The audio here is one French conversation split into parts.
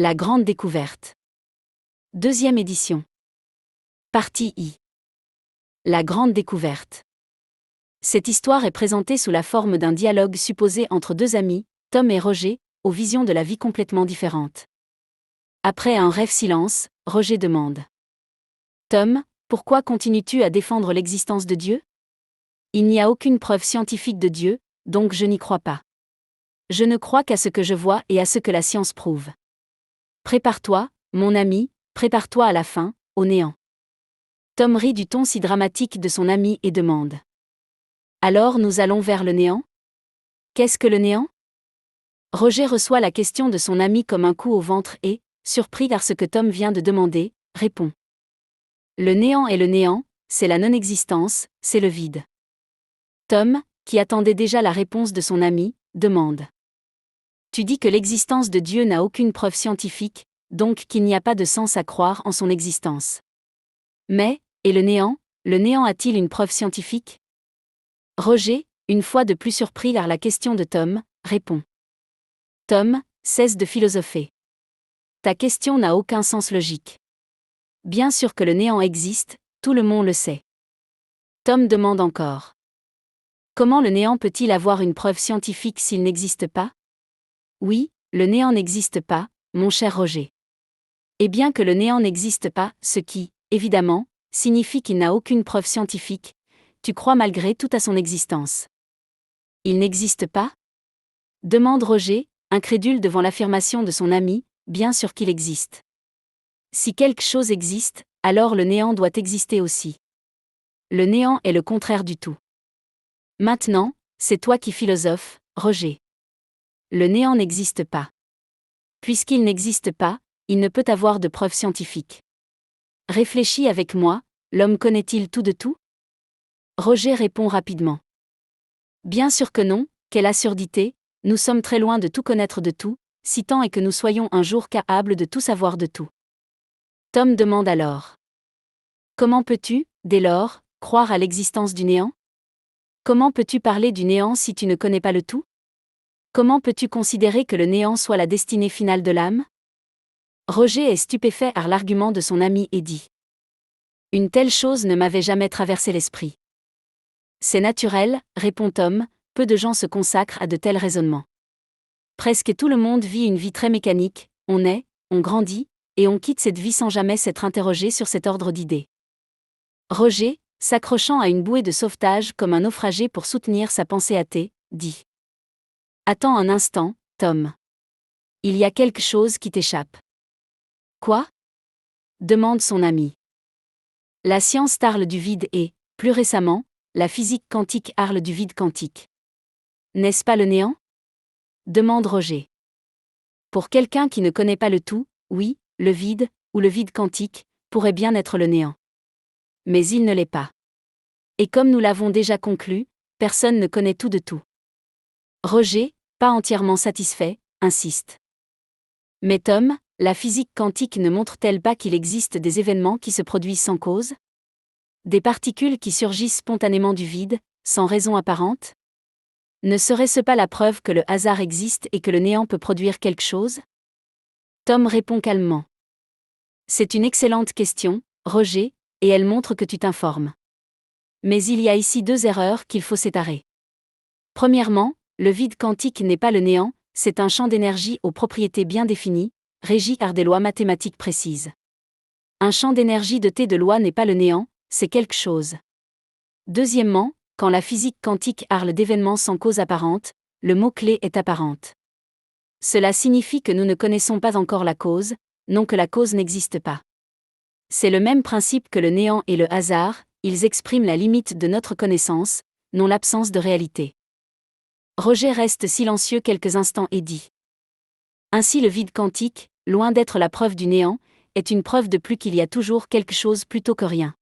La grande découverte. Deuxième édition. Partie I. La grande découverte. Cette histoire est présentée sous la forme d'un dialogue supposé entre deux amis, Tom et Roger, aux visions de la vie complètement différentes. Après un bref silence, Roger demande. Tom, pourquoi continues-tu à défendre l'existence de Dieu? Il n'y a aucune preuve scientifique de Dieu, donc je n'y crois pas. Je ne crois qu'à ce que je vois et à ce que la science prouve. Prépare-toi, mon ami, prépare-toi à la fin, au néant. Tom rit du ton si dramatique de son ami et demande. Alors nous allons vers le néant? Qu'est-ce que le néant? Roger reçoit la question de son ami comme un coup au ventre et, surpris par ce que Tom vient de demander, répond. Le néant est le néant, c'est la non-existence, c'est le vide. Tom, qui attendait déjà la réponse de son ami, demande. Tu dis que l'existence de Dieu n'a aucune preuve scientifique, donc qu'il n'y a pas de sens à croire en son existence. Mais, et le néant a-t-il une preuve scientifique? Roger, une fois de plus surpris par la question de Tom, répond. Tom, cesse de philosopher. Ta question n'a aucun sens logique. Bien sûr que le néant existe, tout le monde le sait. Tom demande encore. Comment le néant peut-il avoir une preuve scientifique s'il n'existe pas? Oui, le néant n'existe pas, mon cher Roger. Et bien que le néant n'existe pas, ce qui, évidemment, signifie qu'il n'a aucune preuve scientifique, tu crois malgré tout à son existence. Il n'existe pas? Demande Roger, incrédule devant l'affirmation de son ami, bien sûr qu'il existe. Si quelque chose existe, alors le néant doit exister aussi. Le néant est le contraire du tout. Maintenant, c'est toi qui philosophes, Roger. Le néant n'existe pas. Puisqu'il n'existe pas, il ne peut avoir de preuves scientifiques. Réfléchis avec moi, l'homme connaît-il tout de tout? Roger répond rapidement. Bien sûr que non, quelle absurdité, nous sommes très loin de tout connaître de tout, si tant est que nous soyons un jour capables de tout savoir de tout. Tom demande alors. Comment peux-tu, dès lors, croire à l'existence du néant? Comment peux-tu parler du néant si tu ne connais pas le tout? Comment peux-tu considérer que le néant soit la destinée finale de l'âme? Roger est stupéfait par l'argument de son ami et dit. Une telle chose ne m'avait jamais traversé l'esprit. C'est naturel, répond Tom, peu de gens se consacrent à de tels raisonnements. Presque tout le monde vit une vie très mécanique, on naît, on grandit, et on quitte cette vie sans jamais s'être interrogé sur cet ordre d'idées. Roger, s'accrochant à une bouée de sauvetage comme un naufragé pour soutenir sa pensée athée, dit. Attends un instant, Tom. Il y a quelque chose qui t'échappe. Quoi? Demande son ami. La science parle du vide et, plus récemment, la physique quantique parle du vide quantique. N'est-ce pas le néant? Demande Roger. Pour quelqu'un qui ne connaît pas le tout, oui, le vide, ou le vide quantique, pourrait bien être le néant. Mais il ne l'est pas. Et comme nous l'avons déjà conclu, personne ne connaît tout de tout. Roger, pas entièrement satisfait, insiste. Mais Tom, la physique quantique ne montre-t-elle pas qu'il existe des événements qui se produisent sans cause? Des particules qui surgissent spontanément du vide, sans raison apparente? Ne serait-ce pas la preuve que le hasard existe et que le néant peut produire quelque chose? Tom répond calmement. C'est une excellente question, Roger, et elle montre que tu t'informes. Mais il y a ici deux erreurs qu'il faut séparer. Premièrement, le vide quantique n'est pas le néant, c'est un champ d'énergie aux propriétés bien définies, régi par des lois mathématiques précises. Un champ d'énergie doté de lois n'est pas le néant, c'est quelque chose. Deuxièmement, quand la physique quantique parle d'événements sans cause apparente, le mot-clé est apparente. Cela signifie que nous ne connaissons pas encore la cause, non que la cause n'existe pas. C'est le même principe que le néant et le hasard, ils expriment la limite de notre connaissance, non l'absence de réalité. Roger reste silencieux quelques instants et dit. Ainsi le vide quantique, loin d'être la preuve du néant, est une preuve de plus qu'il y a toujours quelque chose plutôt que rien.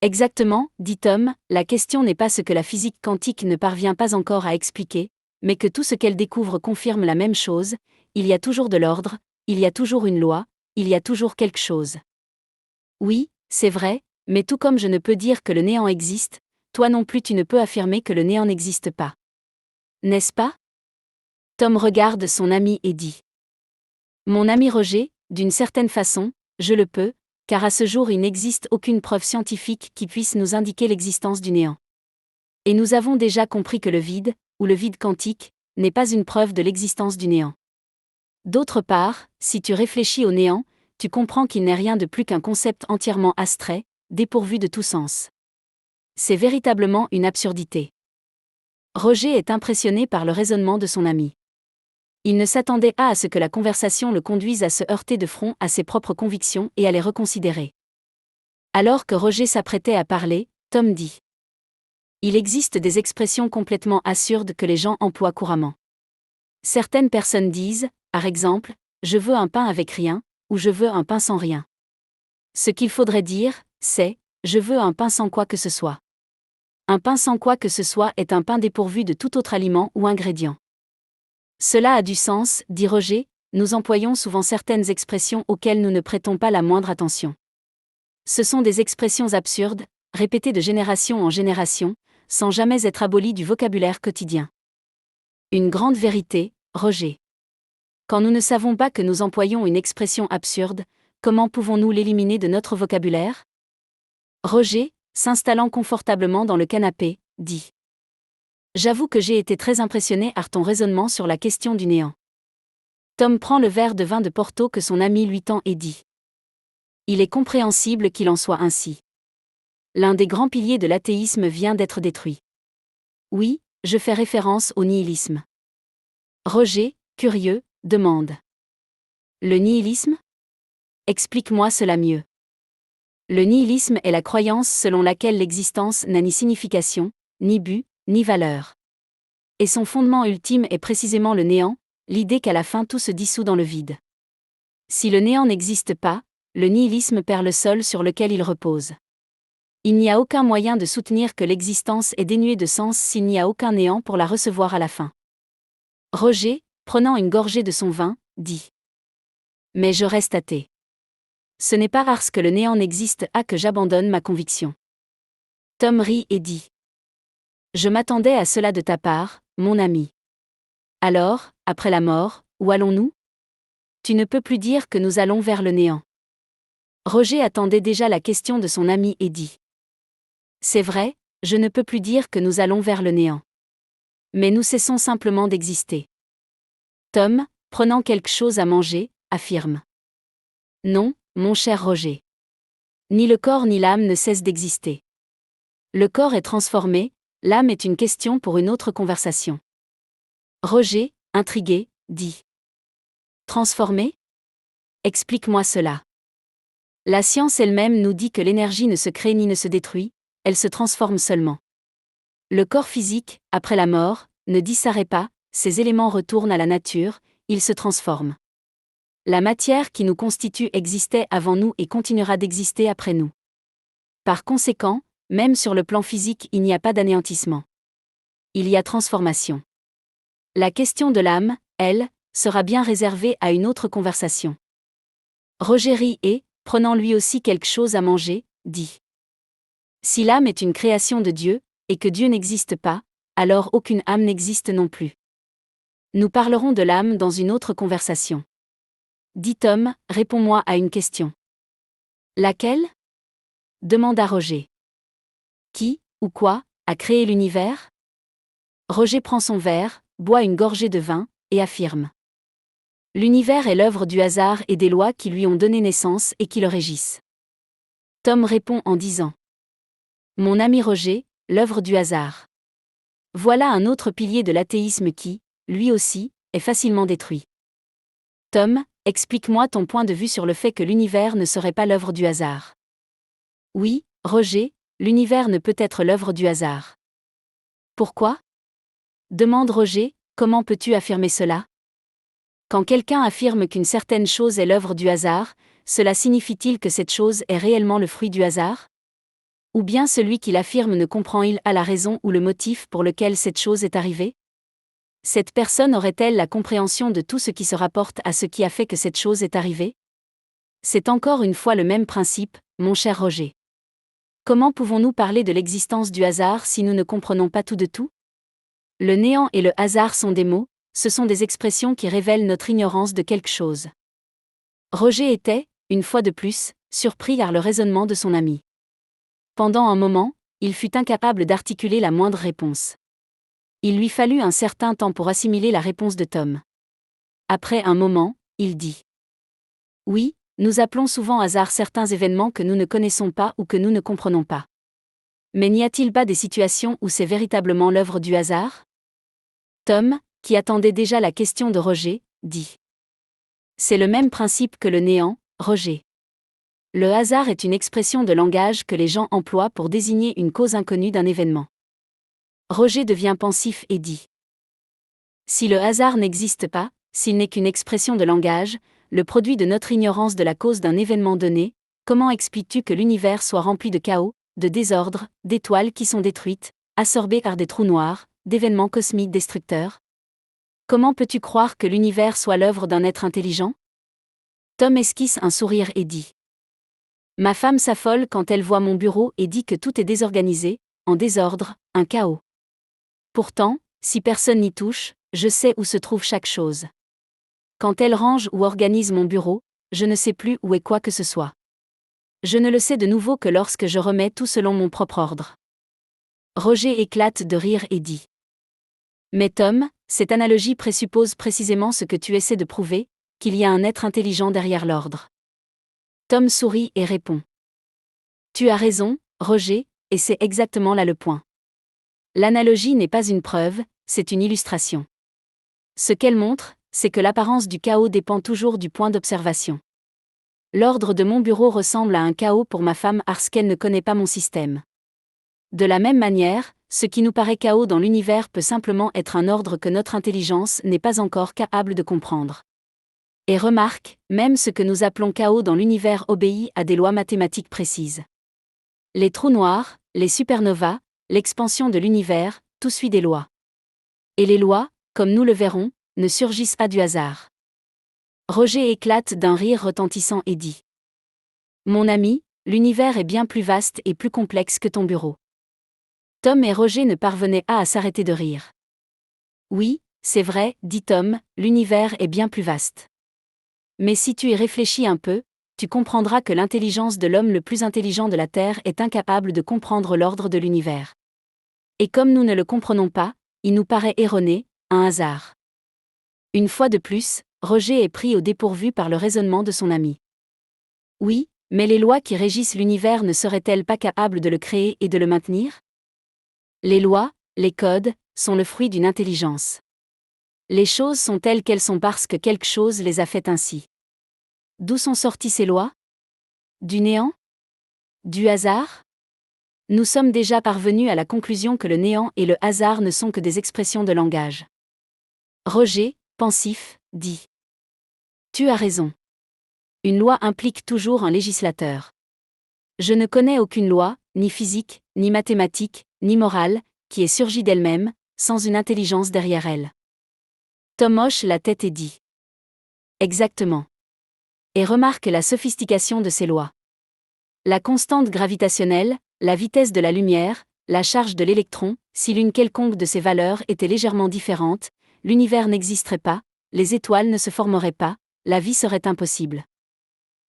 Exactement, dit Tom, la question n'est pas ce que la physique quantique ne parvient pas encore à expliquer, mais que tout ce qu'elle découvre confirme la même chose, il y a toujours de l'ordre, il y a toujours une loi, il y a toujours quelque chose. Oui, c'est vrai, mais tout comme je ne peux dire que le néant existe, toi non plus tu ne peux affirmer que le néant n'existe pas. N'est-ce pas? Tom regarde son ami et dit. Mon ami Roger, d'une certaine façon, je le peux, car à ce jour il n'existe aucune preuve scientifique qui puisse nous indiquer l'existence du néant. Et nous avons déjà compris que le vide, ou le vide quantique, n'est pas une preuve de l'existence du néant. D'autre part, si tu réfléchis au néant, tu comprends qu'il n'est rien de plus qu'un concept entièrement abstrait, dépourvu de tout sens. C'est véritablement une absurdité. Roger est impressionné par le raisonnement de son ami. Il ne s'attendait pas à ce que la conversation le conduise à se heurter de front à ses propres convictions et à les reconsidérer. Alors que Roger s'apprêtait à parler, Tom dit : il existe des expressions complètement absurdes que les gens emploient couramment. Certaines personnes disent, par exemple, je veux un pain avec rien, ou je veux un pain sans rien. Ce qu'il faudrait dire, c'est, je veux un pain sans quoi que ce soit. Un pain sans quoi que ce soit est un pain dépourvu de tout autre aliment ou ingrédient. Cela a du sens, dit Roger, nous employons souvent certaines expressions auxquelles nous ne prêtons pas la moindre attention. Ce sont des expressions absurdes, répétées de génération en génération, sans jamais être abolies du vocabulaire quotidien. Une grande vérité, Roger. Quand nous ne savons pas que nous employons une expression absurde, comment pouvons-nous l'éliminer de notre vocabulaire ? Roger, s'installant confortablement dans le canapé, dit : j'avoue que j'ai été très impressionné par ton raisonnement sur la question du néant. Tom prend le verre de vin de Porto que son ami lui tend et dit : il est compréhensible qu'il en soit ainsi. L'un des grands piliers de l'athéisme vient d'être détruit. Oui, je fais référence au nihilisme. Roger, curieux, demande : le nihilisme ? Explique-moi cela mieux. Le nihilisme est la croyance selon laquelle l'existence n'a ni signification, ni but, ni valeur. Et son fondement ultime est précisément le néant, l'idée qu'à la fin tout se dissout dans le vide. Si le néant n'existe pas, le nihilisme perd le sol sur lequel il repose. Il n'y a aucun moyen de soutenir que l'existence est dénuée de sens s'il n'y a aucun néant pour la recevoir à la fin. Roger, prenant une gorgée de son vin, dit : mais je reste athée. Ce n'est pas parce que le néant n'existe pas que j'abandonne ma conviction. Tom rit et dit : je m'attendais à cela de ta part, mon ami. Alors, après la mort, où allons-nous ? Tu ne peux plus dire que nous allons vers le néant. Roger attendait déjà la question de son ami et dit : c'est vrai, je ne peux plus dire que nous allons vers le néant. Mais nous cessons simplement d'exister. Tom, prenant quelque chose à manger, affirme : non, mon cher Roger. Ni le corps ni l'âme ne cessent d'exister. Le corps est transformé, l'âme est une question pour une autre conversation. Roger, intrigué, dit : transformé ? Explique-moi cela. La science elle-même nous dit que l'énergie ne se crée ni ne se détruit, elle se transforme seulement. Le corps physique, après la mort, ne disparaît pas, ses éléments retournent à la nature, ils se transforment. La matière qui nous constitue existait avant nous et continuera d'exister après nous. Par conséquent, même sur le plan physique il n'y a pas d'anéantissement. Il y a transformation. La question de l'âme, elle, sera bien réservée à une autre conversation. Roger rit et, prenant lui aussi quelque chose à manger, dit : si l'âme est une création de Dieu, et que Dieu n'existe pas, alors aucune âme n'existe non plus. Nous parlerons de l'âme dans une autre conversation. Dit Tom, réponds-moi à une question. Laquelle ? Demanda Roger. Qui, ou quoi, a créé l'univers ? Roger prend son verre, boit une gorgée de vin, et affirme : l'univers est l'œuvre du hasard et des lois qui lui ont donné naissance et qui le régissent. Tom répond en disant : mon ami Roger, l'œuvre du hasard. Voilà un autre pilier de l'athéisme qui, lui aussi, est facilement détruit. Tom, explique-moi ton point de vue sur le fait que l'univers ne serait pas l'œuvre du hasard. Oui, Roger, l'univers ne peut être l'œuvre du hasard. Pourquoi ? Demande Roger, comment peux-tu affirmer cela ? Quand quelqu'un affirme qu'une certaine chose est l'œuvre du hasard, cela signifie-t-il que cette chose est réellement le fruit du hasard ? Ou bien celui qui l'affirme ne comprend-il pas la raison ou le motif pour lequel cette chose est arrivée ? Cette personne aurait-elle la compréhension de tout ce qui se rapporte à ce qui a fait que cette chose est arrivée ? C'est encore une fois le même principe, mon cher Roger. Comment pouvons-nous parler de l'existence du hasard si nous ne comprenons pas tout de tout ? Le néant et le hasard sont des mots, ce sont des expressions qui révèlent notre ignorance de quelque chose. Roger était, une fois de plus, surpris par le raisonnement de son ami. Pendant un moment, il fut incapable d'articuler la moindre réponse. Il lui fallut un certain temps pour assimiler la réponse de Tom. Après un moment, il dit : « Oui, nous appelons souvent hasard certains événements que nous ne connaissons pas ou que nous ne comprenons pas. Mais n'y a-t-il pas des situations où c'est véritablement l'œuvre du hasard ? » Tom, qui attendait déjà la question de Roger, dit : « C'est le même principe que le néant, Roger. Le hasard est une expression de langage que les gens emploient pour désigner une cause inconnue d'un événement. » Roger devient pensif et dit : « Si le hasard n'existe pas, s'il n'est qu'une expression de langage, le produit de notre ignorance de la cause d'un événement donné, comment expliques-tu que l'univers soit rempli de chaos, de désordre, d'étoiles qui sont détruites, absorbées par des trous noirs, d'événements cosmiques destructeurs ? Comment peux-tu croire que l'univers soit l'œuvre d'un être intelligent ? » Tom esquisse un sourire et dit : « Ma femme s'affole quand elle voit mon bureau et dit que tout est désorganisé, en désordre, un chaos. Pourtant, si personne n'y touche, je sais où se trouve chaque chose. Quand elle range ou organise mon bureau, je ne sais plus où est quoi que ce soit. Je ne le sais de nouveau que lorsque je remets tout selon mon propre ordre. » Roger éclate de rire et dit : « Mais Tom, cette analogie présuppose précisément ce que tu essaies de prouver, qu'il y a un être intelligent derrière l'ordre. » Tom sourit et répond : « Tu as raison, Roger, et c'est exactement là le point. L'analogie n'est pas une preuve, c'est une illustration. Ce qu'elle montre, c'est que l'apparence du chaos dépend toujours du point d'observation. L'ordre de mon bureau ressemble à un chaos pour ma femme parce qu'elle ne connaît pas mon système. De la même manière, ce qui nous paraît chaos dans l'univers peut simplement être un ordre que notre intelligence n'est pas encore capable de comprendre. Et remarque, même ce que nous appelons chaos dans l'univers obéit à des lois mathématiques précises. Les trous noirs, les supernovas, l'expansion de l'univers, tout suit des lois. Et les lois, comme nous le verrons, ne surgissent pas du hasard. » Roger éclate d'un rire retentissant et dit : « Mon ami, l'univers est bien plus vaste et plus complexe que ton bureau. » Tom et Roger ne parvenaient pas à s'arrêter de rire. « Oui, c'est vrai, dit Tom, l'univers est bien plus vaste. Mais si tu y réfléchis un peu, tu comprendras que l'intelligence de l'homme le plus intelligent de la Terre est incapable de comprendre l'ordre de l'univers. Et comme nous ne le comprenons pas, il nous paraît erroné, un hasard. » Une fois de plus, Roger est pris au dépourvu par le raisonnement de son ami. Oui, mais les lois qui régissent l'univers ne seraient-elles pas capables de le créer et de le maintenir ? Les lois, les codes, sont le fruit d'une intelligence. Les choses sont telles qu'elles sont parce que quelque chose les a faites ainsi. D'où sont sorties ces lois ? Du néant ? Du hasard ? Nous sommes déjà parvenus à la conclusion que le néant et le hasard ne sont que des expressions de langage. Roger, pensif, dit : « Tu as raison. Une loi implique toujours un législateur. Je ne connais aucune loi, ni physique, ni mathématique, ni morale, qui ait surgi d'elle-même, sans une intelligence derrière elle. » Tom hoche la tête et dit : « Exactement. Et remarque la sophistication de ces lois. La constante gravitationnelle, la vitesse de la lumière, la charge de l'électron, si l'une quelconque de ces valeurs était légèrement différente, l'univers n'existerait pas, les étoiles ne se formeraient pas, la vie serait impossible.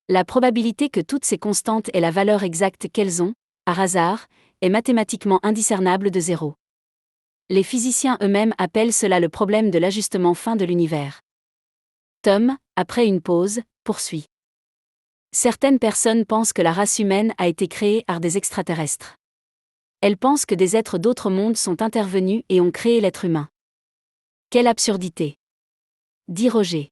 La probabilité que toutes ces constantes aient la valeur exacte qu'elles ont, par hasard, est mathématiquement indiscernable de zéro. Les physiciens eux-mêmes appellent cela le problème de l'ajustement fin de l'univers. » Tom, après une pause, poursuit. « Certaines personnes pensent que la race humaine a été créée par des extraterrestres. Elles pensent que des êtres d'autres mondes sont intervenus et ont créé l'être humain. Quelle absurdité !» dit Roger.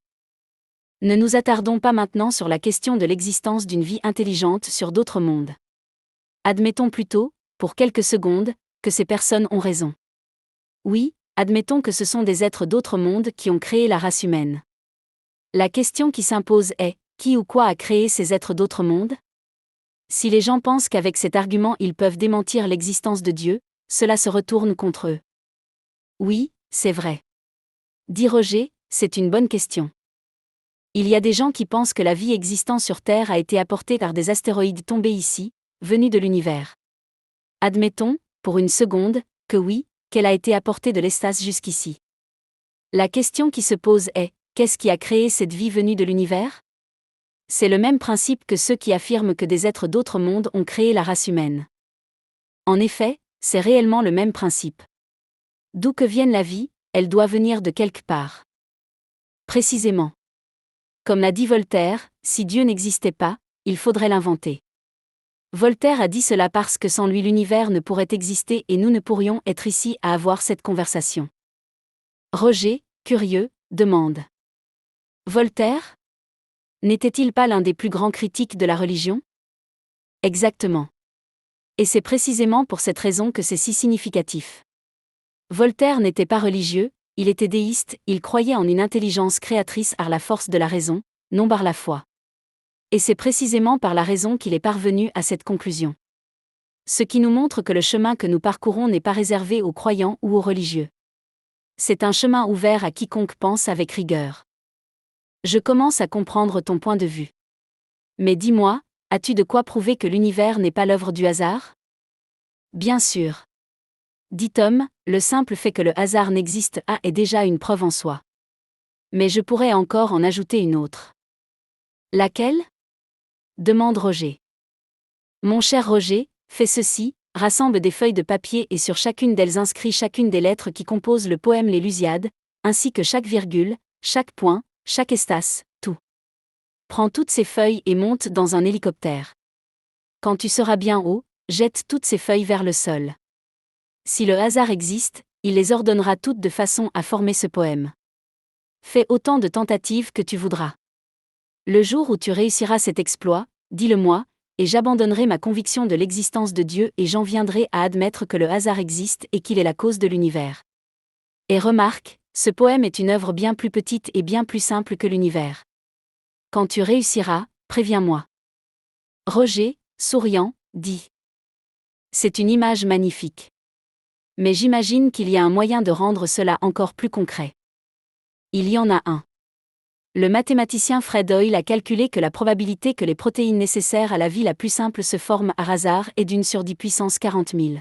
« Ne nous attardons pas maintenant sur la question de l'existence d'une vie intelligente sur d'autres mondes. Admettons plutôt, pour quelques secondes, que ces personnes ont raison. Oui, admettons que ce sont des êtres d'autres mondes qui ont créé la race humaine. La question qui s'impose est, qui ou quoi a créé ces êtres d'autres mondes ? Si les gens pensent qu'avec cet argument ils peuvent démentir l'existence de Dieu, cela se retourne contre eux. Oui, c'est vrai. Dit Roger, c'est une bonne question. Il y a des gens qui pensent que la vie existant sur Terre a été apportée par des astéroïdes tombés ici, venus de l'univers. Admettons, pour une seconde, que oui, qu'elle a été apportée de l'espace jusqu'ici. La question qui se pose est, qu'est-ce qui a créé cette vie venue de l'univers ? C'est le même principe que ceux qui affirment que des êtres d'autres mondes ont créé la race humaine. En effet, c'est réellement le même principe. D'où que vienne la vie, elle doit venir de quelque part. Précisément. Comme l'a dit Voltaire, si Dieu n'existait pas, il faudrait l'inventer. Voltaire a dit cela parce que sans lui l'univers ne pourrait exister et nous ne pourrions être ici à avoir cette conversation. Roger, curieux, demande. Voltaire ? N'était-il pas l'un des plus grands critiques de la religion ? Exactement. Et c'est précisément pour cette raison que c'est si significatif. Voltaire n'était pas religieux, il était déiste, il croyait en une intelligence créatrice par la force de la raison, non par la foi. Et c'est précisément par la raison qu'il est parvenu à cette conclusion. Ce qui nous montre que le chemin que nous parcourons n'est pas réservé aux croyants ou aux religieux. C'est un chemin ouvert à quiconque pense avec rigueur. Je commence à comprendre ton point de vue. Mais dis-moi, as-tu de quoi prouver que l'univers n'est pas l'œuvre du hasard ? Bien sûr. Dit Tom, le simple fait que le hasard n'existe pas est déjà une preuve en soi. Mais je pourrais encore en ajouter une autre. Laquelle ? Demande Roger. Mon cher Roger, fais ceci, rassemble des feuilles de papier et sur chacune d'elles inscris chacune des lettres qui composent le poème Les Lusiades, ainsi que chaque virgule, chaque point, chaque espace, tout. Prends toutes ces feuilles et monte dans un hélicoptère. Quand tu seras bien haut, jette toutes ces feuilles vers le sol. Si le hasard existe, il les ordonnera toutes de façon à former ce poème. Fais autant de tentatives que tu voudras. Le jour où tu réussiras cet exploit, dis-le-moi, et j'abandonnerai ma conviction de l'existence de Dieu et j'en viendrai à admettre que le hasard existe et qu'il est la cause de l'univers. Et remarque, ce poème est une œuvre bien plus petite et bien plus simple que l'univers. Quand tu réussiras, préviens-moi. Roger, souriant, dit. C'est une image magnifique. Mais j'imagine qu'il y a un moyen de rendre cela encore plus concret. Il y en a un. Le mathématicien Fred Hoyle a calculé que la probabilité que les protéines nécessaires à la vie la plus simple se forment par hasard est d'1 sur 10 puissance 40 000.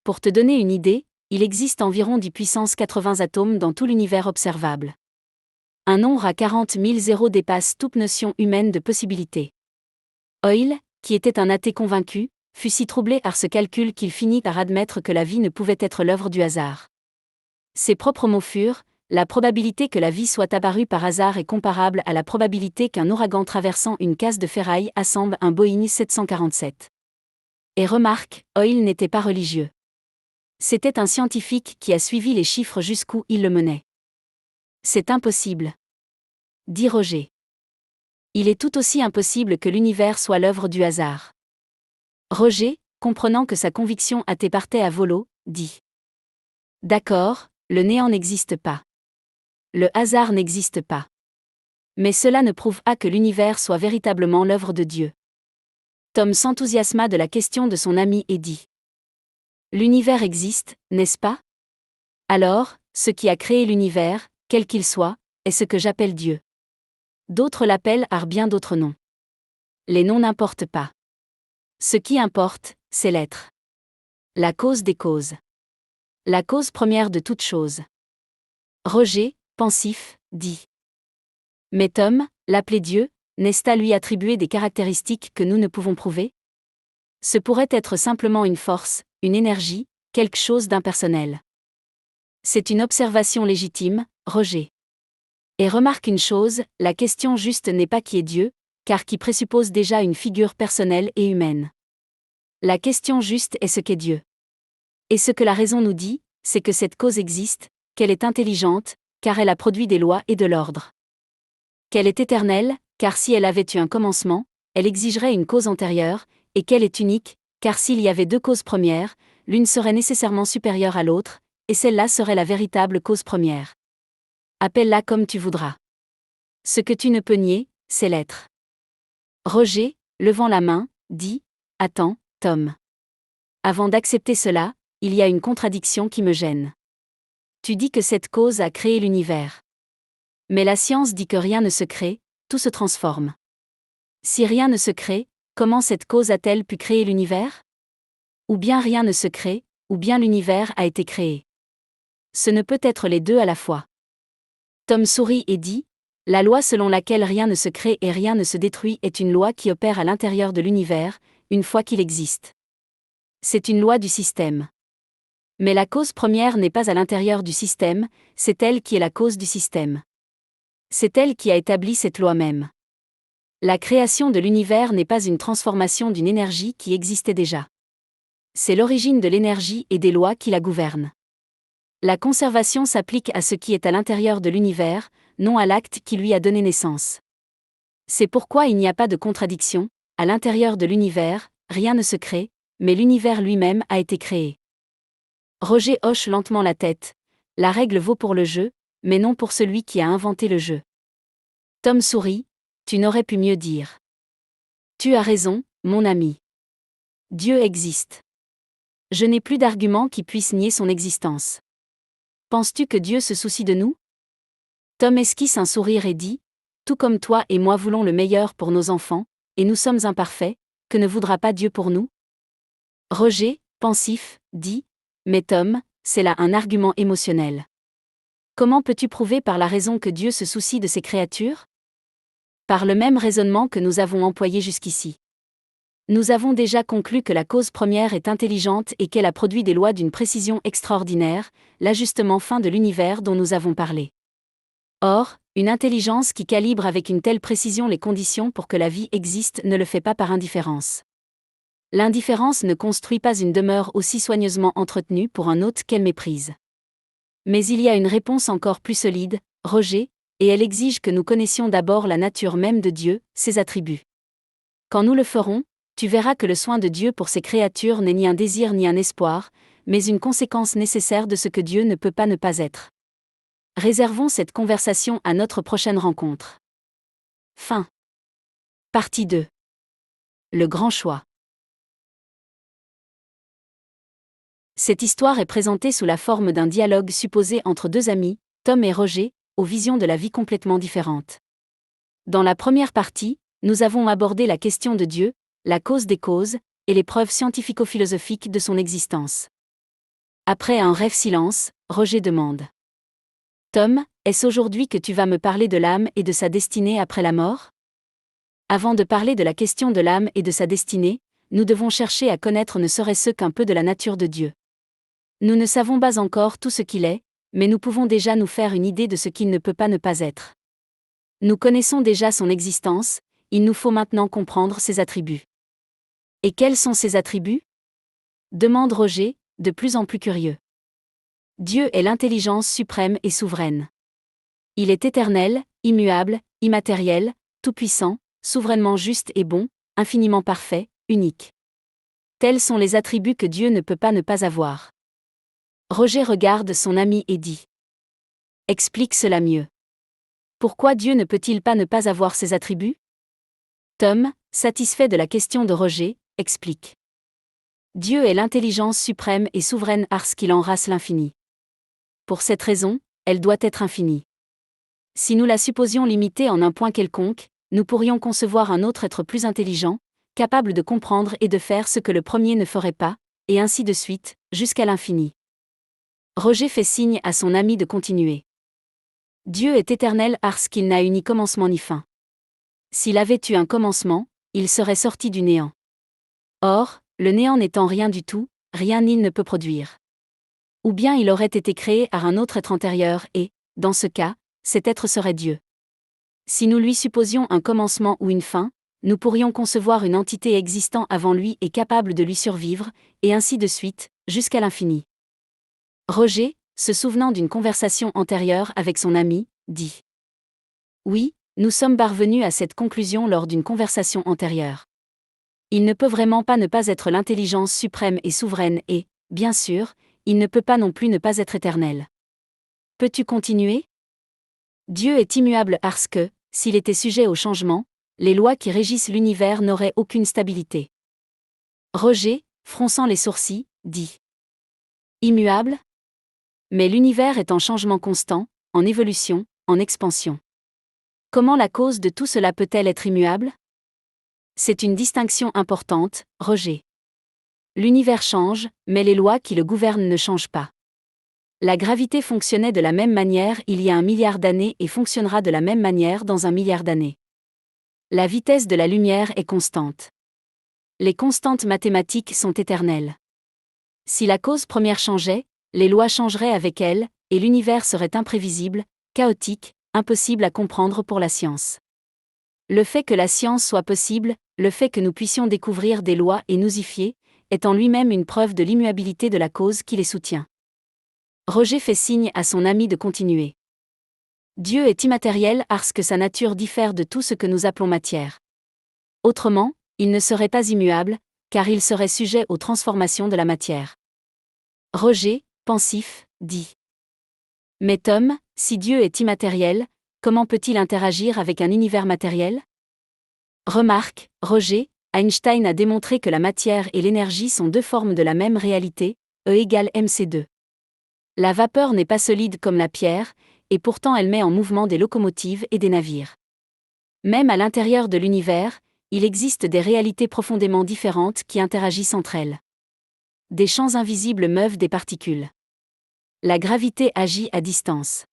Pour te donner une idée, il existe environ 10 puissance 80 atomes dans tout l'univers observable. Un nombre à 40 000 zéros dépasse toute notion humaine de possibilité. Hoyle, qui était un athée convaincu, fut si troublé par ce calcul qu'il finit par admettre que la vie ne pouvait être l'œuvre du hasard. Ses propres mots furent « La probabilité que la vie soit apparue par hasard est comparable à la probabilité qu'un ouragan traversant une case de ferraille assemble un Boeing 747. » Et remarque, Hoyle n'était pas religieux. C'était un scientifique qui a suivi les chiffres jusqu'où il le menait. C'est impossible. Dit Roger. Il est tout aussi impossible que l'univers soit l'œuvre du hasard. Roger, comprenant que sa conviction athée partait à volo, dit. D'accord, le néant n'existe pas. Le hasard n'existe pas. Mais cela ne prouve pas que l'univers soit véritablement l'œuvre de Dieu. Tom s'enthousiasma de la question de son ami et dit. L'univers existe, n'est-ce pas ? Alors, ce qui a créé l'univers, quel qu'il soit, est ce que j'appelle Dieu. D'autres l'appellent par bien d'autres noms. Les noms n'importent pas. Ce qui importe, c'est l'être. La cause des causes. La cause première de toute chose. Roger, pensif, dit. Mais Tom, l'appeler Dieu, n'est-ce à lui attribuer des caractéristiques que nous ne pouvons prouver ? Ce pourrait être simplement une force, une énergie, quelque chose d'impersonnel. C'est une observation légitime, Roger. Et remarque une chose, la question juste n'est pas qui est Dieu, car qui présuppose déjà une figure personnelle et humaine. La question juste est ce qu'est Dieu. Et ce que la raison nous dit, c'est que cette cause existe, qu'elle est intelligente, car elle a produit des lois et de l'ordre. Qu'elle est éternelle, car si elle avait eu un commencement, elle exigerait une cause antérieure, et qu'elle est unique, car s'il y avait deux causes premières, l'une serait nécessairement supérieure à l'autre, et celle-là serait la véritable cause première. Appelle-la comme tu voudras. Ce que tu ne peux nier, c'est l'être. Roger, levant la main, dit « Attends, Tom. Avant d'accepter cela, il y a une contradiction qui me gêne. Tu dis que cette cause a créé l'univers. Mais la science dit que rien ne se crée, tout se transforme. Si rien ne se crée, comment cette cause a-t-elle pu créer l'univers ? Ou bien rien ne se crée, ou bien l'univers a été créé. Ce ne peut être les deux à la fois. Tom sourit et dit, La loi selon laquelle rien ne se crée et rien ne se détruit est une loi qui opère à l'intérieur de l'univers, une fois qu'il existe. C'est une loi du système. Mais la cause première n'est pas à l'intérieur du système, c'est elle qui est la cause du système. C'est elle qui a établi cette loi même. La création de l'univers n'est pas une transformation d'une énergie qui existait déjà. C'est l'origine de l'énergie et des lois qui la gouvernent. La conservation s'applique à ce qui est à l'intérieur de l'univers, non à l'acte qui lui a donné naissance. C'est pourquoi il n'y a pas de contradiction, à l'intérieur de l'univers, rien ne se crée, mais l'univers lui-même a été créé. Roger hoche lentement la tête. La règle vaut pour le jeu, mais non pour celui qui a inventé le jeu. Tom sourit. Tu n'aurais pu mieux dire. Tu as raison, mon ami. Dieu existe. Je n'ai plus d'argument qui puisse nier son existence. Penses-tu que Dieu se soucie de nous? Tom esquisse un sourire et dit, tout comme toi et moi voulons le meilleur pour nos enfants, et nous sommes imparfaits, que ne voudra pas Dieu pour nous? Roger, pensif, dit, mais Tom, c'est là un argument émotionnel. Comment peux-tu prouver par la raison que Dieu se soucie de ses créatures? Par le même raisonnement que nous avons employé jusqu'ici. Nous avons déjà conclu que la cause première est intelligente et qu'elle a produit des lois d'une précision extraordinaire, l'ajustement fin de l'univers dont nous avons parlé. Or, une intelligence qui calibre avec une telle précision les conditions pour que la vie existe ne le fait pas par indifférence. L'indifférence ne construit pas une demeure aussi soigneusement entretenue pour un hôte qu'elle méprise. Mais il y a une réponse encore plus solide, Roger, et elle exige que nous connaissions d'abord la nature même de Dieu, ses attributs. Quand nous le ferons, tu verras que le soin de Dieu pour ses créatures n'est ni un désir ni un espoir, mais une conséquence nécessaire de ce que Dieu ne peut pas ne pas être. Réservons cette conversation à notre prochaine rencontre. Fin. Partie 2. Le grand choix. Cette histoire est présentée sous la forme d'un dialogue supposé entre deux amis, Tom et Roger, aux visions de la vie complètement différentes. Dans la première partie, nous avons abordé la question de Dieu, la cause des causes, et les preuves scientifico-philosophiques de son existence. Après un bref silence, Roger demande. Tom, est-ce aujourd'hui que tu vas me parler de l'âme et de sa destinée après la mort? Avant de parler de la question de l'âme et de sa destinée, nous devons chercher à connaître ne serait-ce qu'un peu de la nature de Dieu. Nous ne savons pas encore tout ce qu'il est, mais nous pouvons déjà nous faire une idée de ce qu'il ne peut pas ne pas être. Nous connaissons déjà son existence, il nous faut maintenant comprendre ses attributs. Et quels sont ses attributs? Demande Roger, de plus en plus curieux. Dieu est l'intelligence suprême et souveraine. Il est éternel, immuable, immatériel, tout-puissant, souverainement juste et bon, infiniment parfait, unique. Tels sont les attributs que Dieu ne peut pas ne pas avoir. Roger regarde son ami et dit. Explique cela mieux. Pourquoi Dieu ne peut-il pas ne pas avoir ces attributs? Tom, satisfait de la question de Roger, explique. Dieu est l'intelligence suprême et souveraine parce qu'il enrace l'infini. Pour cette raison, elle doit être infinie. Si nous la supposions limitée en un point quelconque, nous pourrions concevoir un autre être plus intelligent, capable de comprendre et de faire ce que le premier ne ferait pas, et ainsi de suite, jusqu'à l'infini. Roger fait signe à son ami de continuer. Dieu est éternel parce qu'il n'a eu ni commencement ni fin. S'il avait eu un commencement, il serait sorti du néant. Or, le néant n'étant rien du tout, rien il ne peut produire. Ou bien il aurait été créé par un autre être antérieur et, dans ce cas, cet être serait Dieu. Si nous lui supposions un commencement ou une fin, nous pourrions concevoir une entité existant avant lui et capable de lui survivre, et ainsi de suite, jusqu'à l'infini. Roger, se souvenant d'une conversation antérieure avec son ami, dit. Oui, nous sommes parvenus à cette conclusion lors d'une conversation antérieure. Il ne peut vraiment pas ne pas être l'intelligence suprême et souveraine et, bien sûr, il ne peut pas non plus ne pas être éternel. Peux-tu continuer? Dieu est immuable parce que, s'il était sujet au changement, les lois qui régissent l'univers n'auraient aucune stabilité. Roger, fronçant les sourcils, dit. Immuable? Mais l'univers est en changement constant, en évolution, en expansion. Comment la cause de tout cela peut-elle être immuable? C'est une distinction importante, Roger. L'univers change, mais les lois qui le gouvernent ne changent pas. La gravité fonctionnait de la même manière il y a 1 milliard d'années et fonctionnera de la même manière dans 1 milliard d'années. La vitesse de la lumière est constante. Les constantes mathématiques sont éternelles. Si la cause première changeait, les lois changeraient avec elle, et l'univers serait imprévisible, chaotique, impossible à comprendre pour la science. Le fait que la science soit possible, le fait que nous puissions découvrir des lois et nous y fier, est en lui-même une preuve de l'immuabilité de la cause qui les soutient. Roger fait signe à son ami de continuer. Dieu est immatériel parce que sa nature diffère de tout ce que nous appelons matière. Autrement, il ne serait pas immuable, car il serait sujet aux transformations de la matière. Roger, pensif, dit. Mais Tom, si Dieu est immatériel, comment peut-il interagir avec un univers matériel ? Remarque, Roger, Einstein a démontré que la matière et l'énergie sont deux formes de la même réalité, E égale mc2. La vapeur n'est pas solide comme la pierre, et pourtant elle met en mouvement des locomotives et des navires. Même à l'intérieur de l'univers, il existe des réalités profondément différentes qui interagissent entre elles. Des champs invisibles meuvent des particules. La gravité agit à distance.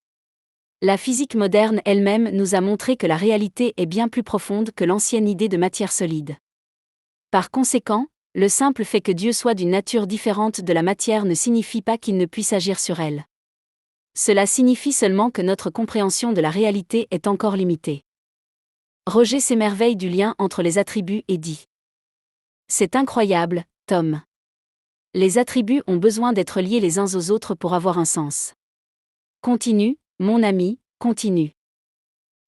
La physique moderne elle-même nous a montré que la réalité est bien plus profonde que l'ancienne idée de matière solide. Par conséquent, le simple fait que Dieu soit d'une nature différente de la matière ne signifie pas qu'il ne puisse agir sur elle. Cela signifie seulement que notre compréhension de la réalité est encore limitée. Roger s'émerveille du lien entre les attributs et dit. C'est incroyable, Tom. Les attributs ont besoin d'être liés les uns aux autres pour avoir un sens. Continue, mon ami, continue.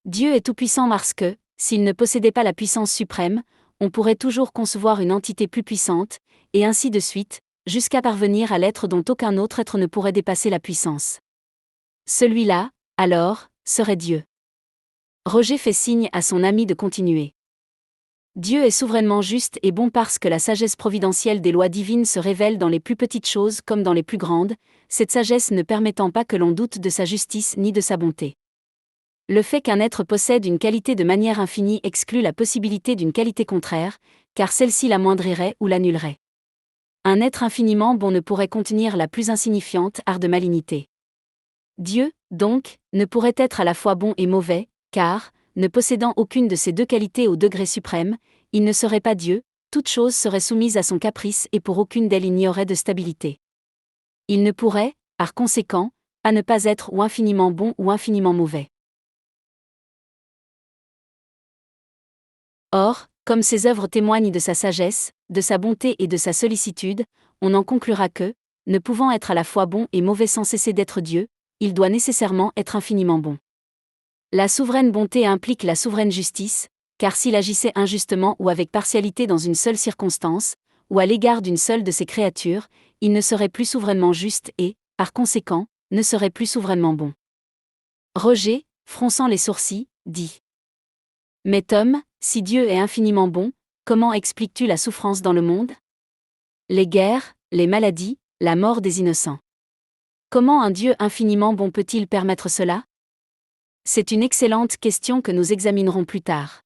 Dieu est tout-puissant parce que, s'il ne possédait pas la puissance suprême, on pourrait toujours concevoir une entité plus puissante, et ainsi de suite, jusqu'à parvenir à l'être dont aucun autre être ne pourrait dépasser la puissance. Celui-là, alors, serait Dieu. Roger fait signe à son ami de continuer. Dieu est souverainement juste et bon parce que la sagesse providentielle des lois divines se révèle dans les plus petites choses comme dans les plus grandes, cette sagesse ne permettant pas que l'on doute de sa justice ni de sa bonté. Le fait qu'un être possède une qualité de manière infinie exclut la possibilité d'une qualité contraire, car celle-ci l'amoindrirait ou l'annulerait. Un être infiniment bon ne pourrait contenir la plus insignifiante art de malignité. Dieu, donc, ne pourrait être à la fois bon et mauvais, car, ne possédant aucune de ces deux qualités au degré suprême, il ne serait pas Dieu, toute chose serait soumise à son caprice et pour aucune d'elles il n'y aurait de stabilité. Il ne pourrait, par conséquent, pas ne pas être ou infiniment bon ou infiniment mauvais. Or, comme ses œuvres témoignent de sa sagesse, de sa bonté et de sa sollicitude, on en conclura que, ne pouvant être à la fois bon et mauvais sans cesser d'être Dieu, il doit nécessairement être infiniment bon. La souveraine bonté implique la souveraine justice, car s'il agissait injustement ou avec partialité dans une seule circonstance, ou à l'égard d'une seule de ses créatures, il ne serait plus souverainement juste et, par conséquent, ne serait plus souverainement bon. Roger, fronçant les sourcils, dit. Mais Tom, si Dieu est infiniment bon, comment expliques-tu la souffrance dans le monde ? Les guerres, les maladies, la mort des innocents. Comment un Dieu infiniment bon peut-il permettre cela ? C'est une excellente question que nous examinerons plus tard.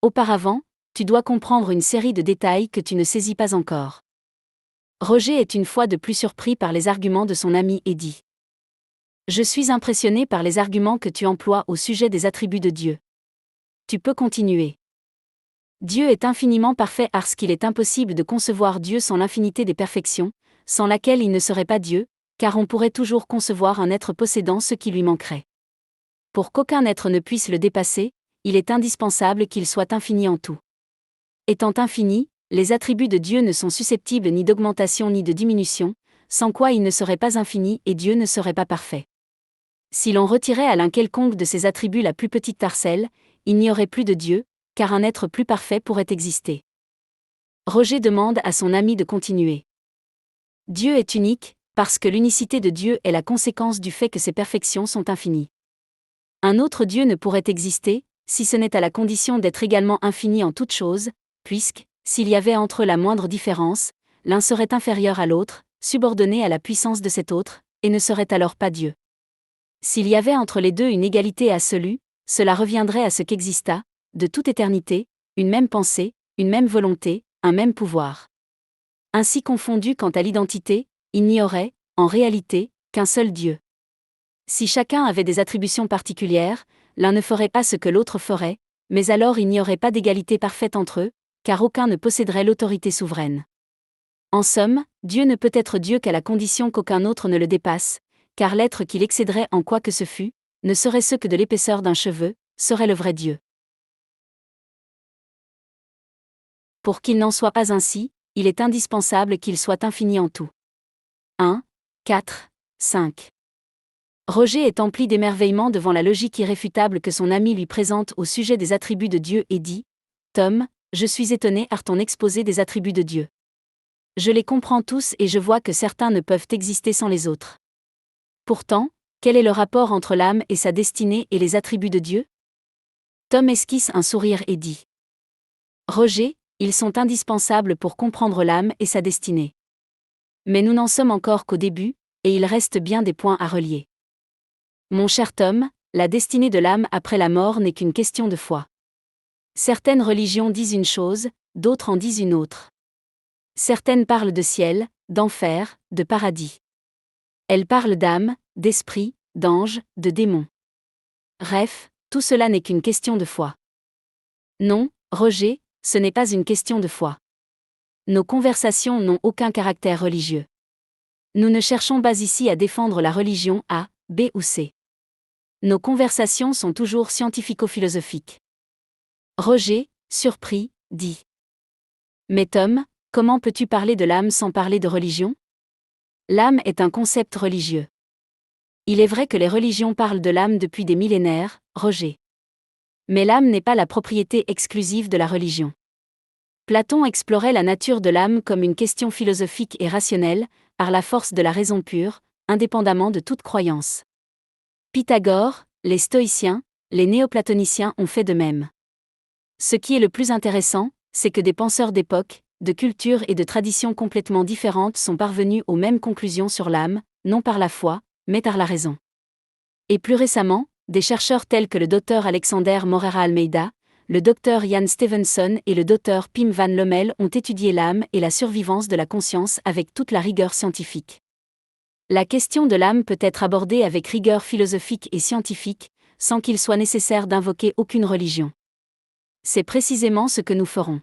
Auparavant, tu dois comprendre une série de détails que tu ne saisis pas encore. Roger est une fois de plus surpris par les arguments de son ami et dit. Je suis impressionné par les arguments que tu emploies au sujet des attributs de Dieu. Tu peux continuer. Dieu est infiniment parfait parce qu'il est impossible de concevoir Dieu sans l'infinité des perfections, sans laquelle il ne serait pas Dieu, car on pourrait toujours concevoir un être possédant ce qui lui manquerait. Pour qu'aucun être ne puisse le dépasser, il est indispensable qu'il soit infini en tout. Étant infini, les attributs de Dieu ne sont susceptibles ni d'augmentation ni de diminution, sans quoi il ne serait pas infini et Dieu ne serait pas parfait. Si l'on retirait à l'un quelconque de ses attributs la plus petite parcelle, il n'y aurait plus de Dieu, car un être plus parfait pourrait exister. Roger demande à son ami de continuer. Dieu est unique, parce que l'unicité de Dieu est la conséquence du fait que ses perfections sont infinies. Un autre Dieu ne pourrait exister, si ce n'est à la condition d'être également infini en toutes choses, puisque, s'il y avait entre eux la moindre différence, l'un serait inférieur à l'autre, subordonné à la puissance de cet autre, et ne serait alors pas Dieu. S'il y avait entre les deux une égalité absolue, cela reviendrait à ce qu'exista, de toute éternité, une même pensée, une même volonté, un même pouvoir. Ainsi confondus quant à l'identité, il n'y aurait, en réalité, qu'un seul Dieu. Si chacun avait des attributions particulières, l'un ne ferait pas ce que l'autre ferait, mais alors il n'y aurait pas d'égalité parfaite entre eux, car aucun ne posséderait l'autorité souveraine. En somme, Dieu ne peut être Dieu qu'à la condition qu'aucun autre ne le dépasse, car l'être qui l'excéderait en quoi que ce fût, ne serait-ce que de l'épaisseur d'un cheveu, serait le vrai Dieu. Pour qu'il n'en soit pas ainsi, il est indispensable qu'il soit infini en tout. 1, 4, 5. Roger est empli d'émerveillement devant la logique irréfutable que son ami lui présente au sujet des attributs de Dieu et dit « Tom, je suis étonné par ton exposé des attributs de Dieu. Je les comprends tous et je vois que certains ne peuvent exister sans les autres. Pourtant, quel est le rapport entre l'âme et sa destinée et les attributs de Dieu ?» Tom esquisse un sourire et dit « Roger, ils sont indispensables pour comprendre l'âme et sa destinée. Mais nous n'en sommes encore qu'au début, et il reste bien des points à relier. Mon cher Tom, la destinée de l'âme après la mort n'est qu'une question de foi. Certaines religions disent une chose, d'autres en disent une autre. Certaines parlent de ciel, d'enfer, de paradis. Elles parlent d'âme, d'esprit, d'ange, de démon. Bref, tout cela n'est qu'une question de foi. Non, Roger, ce n'est pas une question de foi. Nos conversations n'ont aucun caractère religieux. Nous ne cherchons pas ici à défendre la religion A, B ou C. Nos conversations sont toujours scientifico-philosophiques. Roger, surpris, dit « Mais Tom, comment peux-tu parler de l'âme sans parler de religion ? L'âme est un concept religieux. Il est vrai que les religions parlent de l'âme depuis des millénaires, Roger. Mais l'âme n'est pas la propriété exclusive de la religion. Platon explorait la nature de l'âme comme une question philosophique et rationnelle, par la force de la raison pure, indépendamment de toute croyance. Pythagore, les stoïciens, les néoplatoniciens ont fait de même. Ce qui est le plus intéressant, c'est que des penseurs d'époque, de cultures et de traditions complètement différentes sont parvenus aux mêmes conclusions sur l'âme, non par la foi, mais par la raison. Et plus récemment, des chercheurs tels que le Dr Alexander Moreira Almeida, le Dr Ian Stevenson et le Dr Pim van Lommel ont étudié l'âme et la survivance de la conscience avec toute la rigueur scientifique. La question de l'âme peut être abordée avec rigueur philosophique et scientifique, sans qu'il soit nécessaire d'invoquer aucune religion. C'est précisément ce que nous ferons.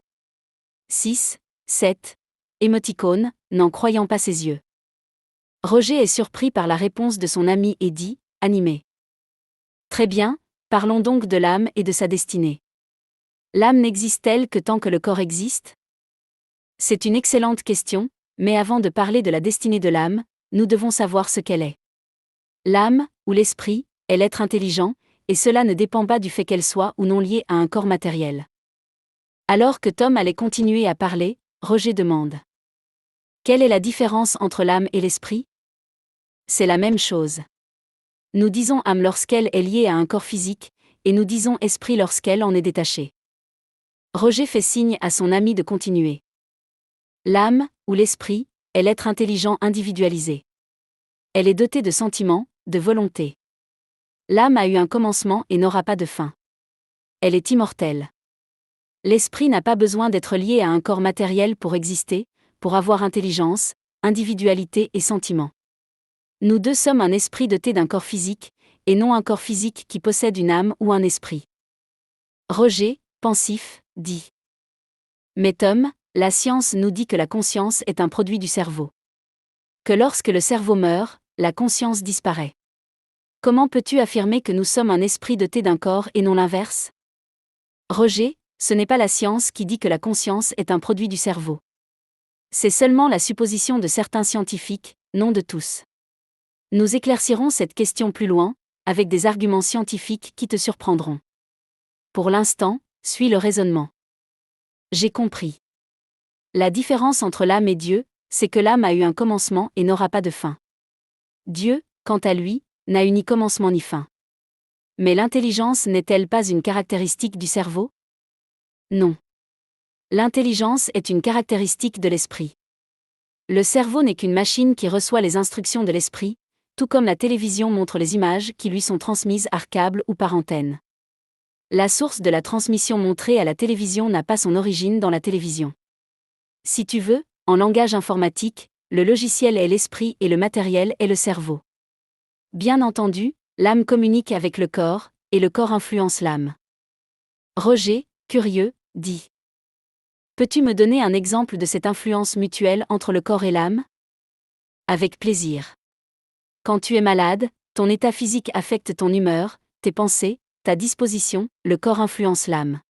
6, 7. Émoticône, n'en croyant pas ses yeux. Roger est surpris par la réponse de son ami et dit, animé. Très bien, parlons donc de l'âme et de sa destinée. L'âme n'existe-t-elle que tant que le corps existe ? C'est une excellente question, mais avant de parler de la destinée de l'âme, nous devons savoir ce qu'elle est. L'âme, ou l'esprit, est l'être intelligent, et cela ne dépend pas du fait qu'elle soit ou non liée à un corps matériel. Alors que Tom allait continuer à parler, Roger demande. Quelle est la différence entre l'âme et l'esprit ? C'est la même chose. Nous disons âme lorsqu'elle est liée à un corps physique, et nous disons esprit lorsqu'elle en est détachée. Roger fait signe à son ami de continuer. L'âme, ou l'esprit, est l'être intelligent individualisé. Elle est dotée de sentiments, de volonté. L'âme a eu un commencement et n'aura pas de fin. Elle est immortelle. L'esprit n'a pas besoin d'être lié à un corps matériel pour exister, pour avoir intelligence, individualité et sentiments. Nous deux sommes un esprit doté d'un corps physique, et non un corps physique qui possède une âme ou un esprit. Roger, pensif, dit. Mais Tom, la science nous dit que la conscience est un produit du cerveau. Que lorsque le cerveau meurt, la conscience disparaît. Comment peux-tu affirmer que nous sommes un esprit doté d'un corps et non l'inverse ? Roger, ce n'est pas la science qui dit que la conscience est un produit du cerveau. C'est seulement la supposition de certains scientifiques, non de tous. Nous éclaircirons cette question plus loin, avec des arguments scientifiques qui te surprendront. Pour l'instant, suis le raisonnement. J'ai compris. La différence entre l'âme et Dieu, c'est que l'âme a eu un commencement et n'aura pas de fin. Dieu, quant à lui, n'a eu ni commencement ni fin. Mais l'intelligence n'est-elle pas une caractéristique du cerveau ? Non. L'intelligence est une caractéristique de l'esprit. Le cerveau n'est qu'une machine qui reçoit les instructions de l'esprit, tout comme la télévision montre les images qui lui sont transmises par câble ou par antenne. La source de la transmission montrée à la télévision n'a pas son origine dans la télévision. Si tu veux, en langage informatique, le logiciel est l'esprit et le matériel est le cerveau. Bien entendu, l'âme communique avec le corps, et le corps influence l'âme. Roger, curieux, dit. Peux-tu me donner un exemple de cette influence mutuelle entre le corps et l'âme? Avec plaisir. Quand tu es malade, ton état physique affecte ton humeur, tes pensées, ta disposition, le corps influence l'âme.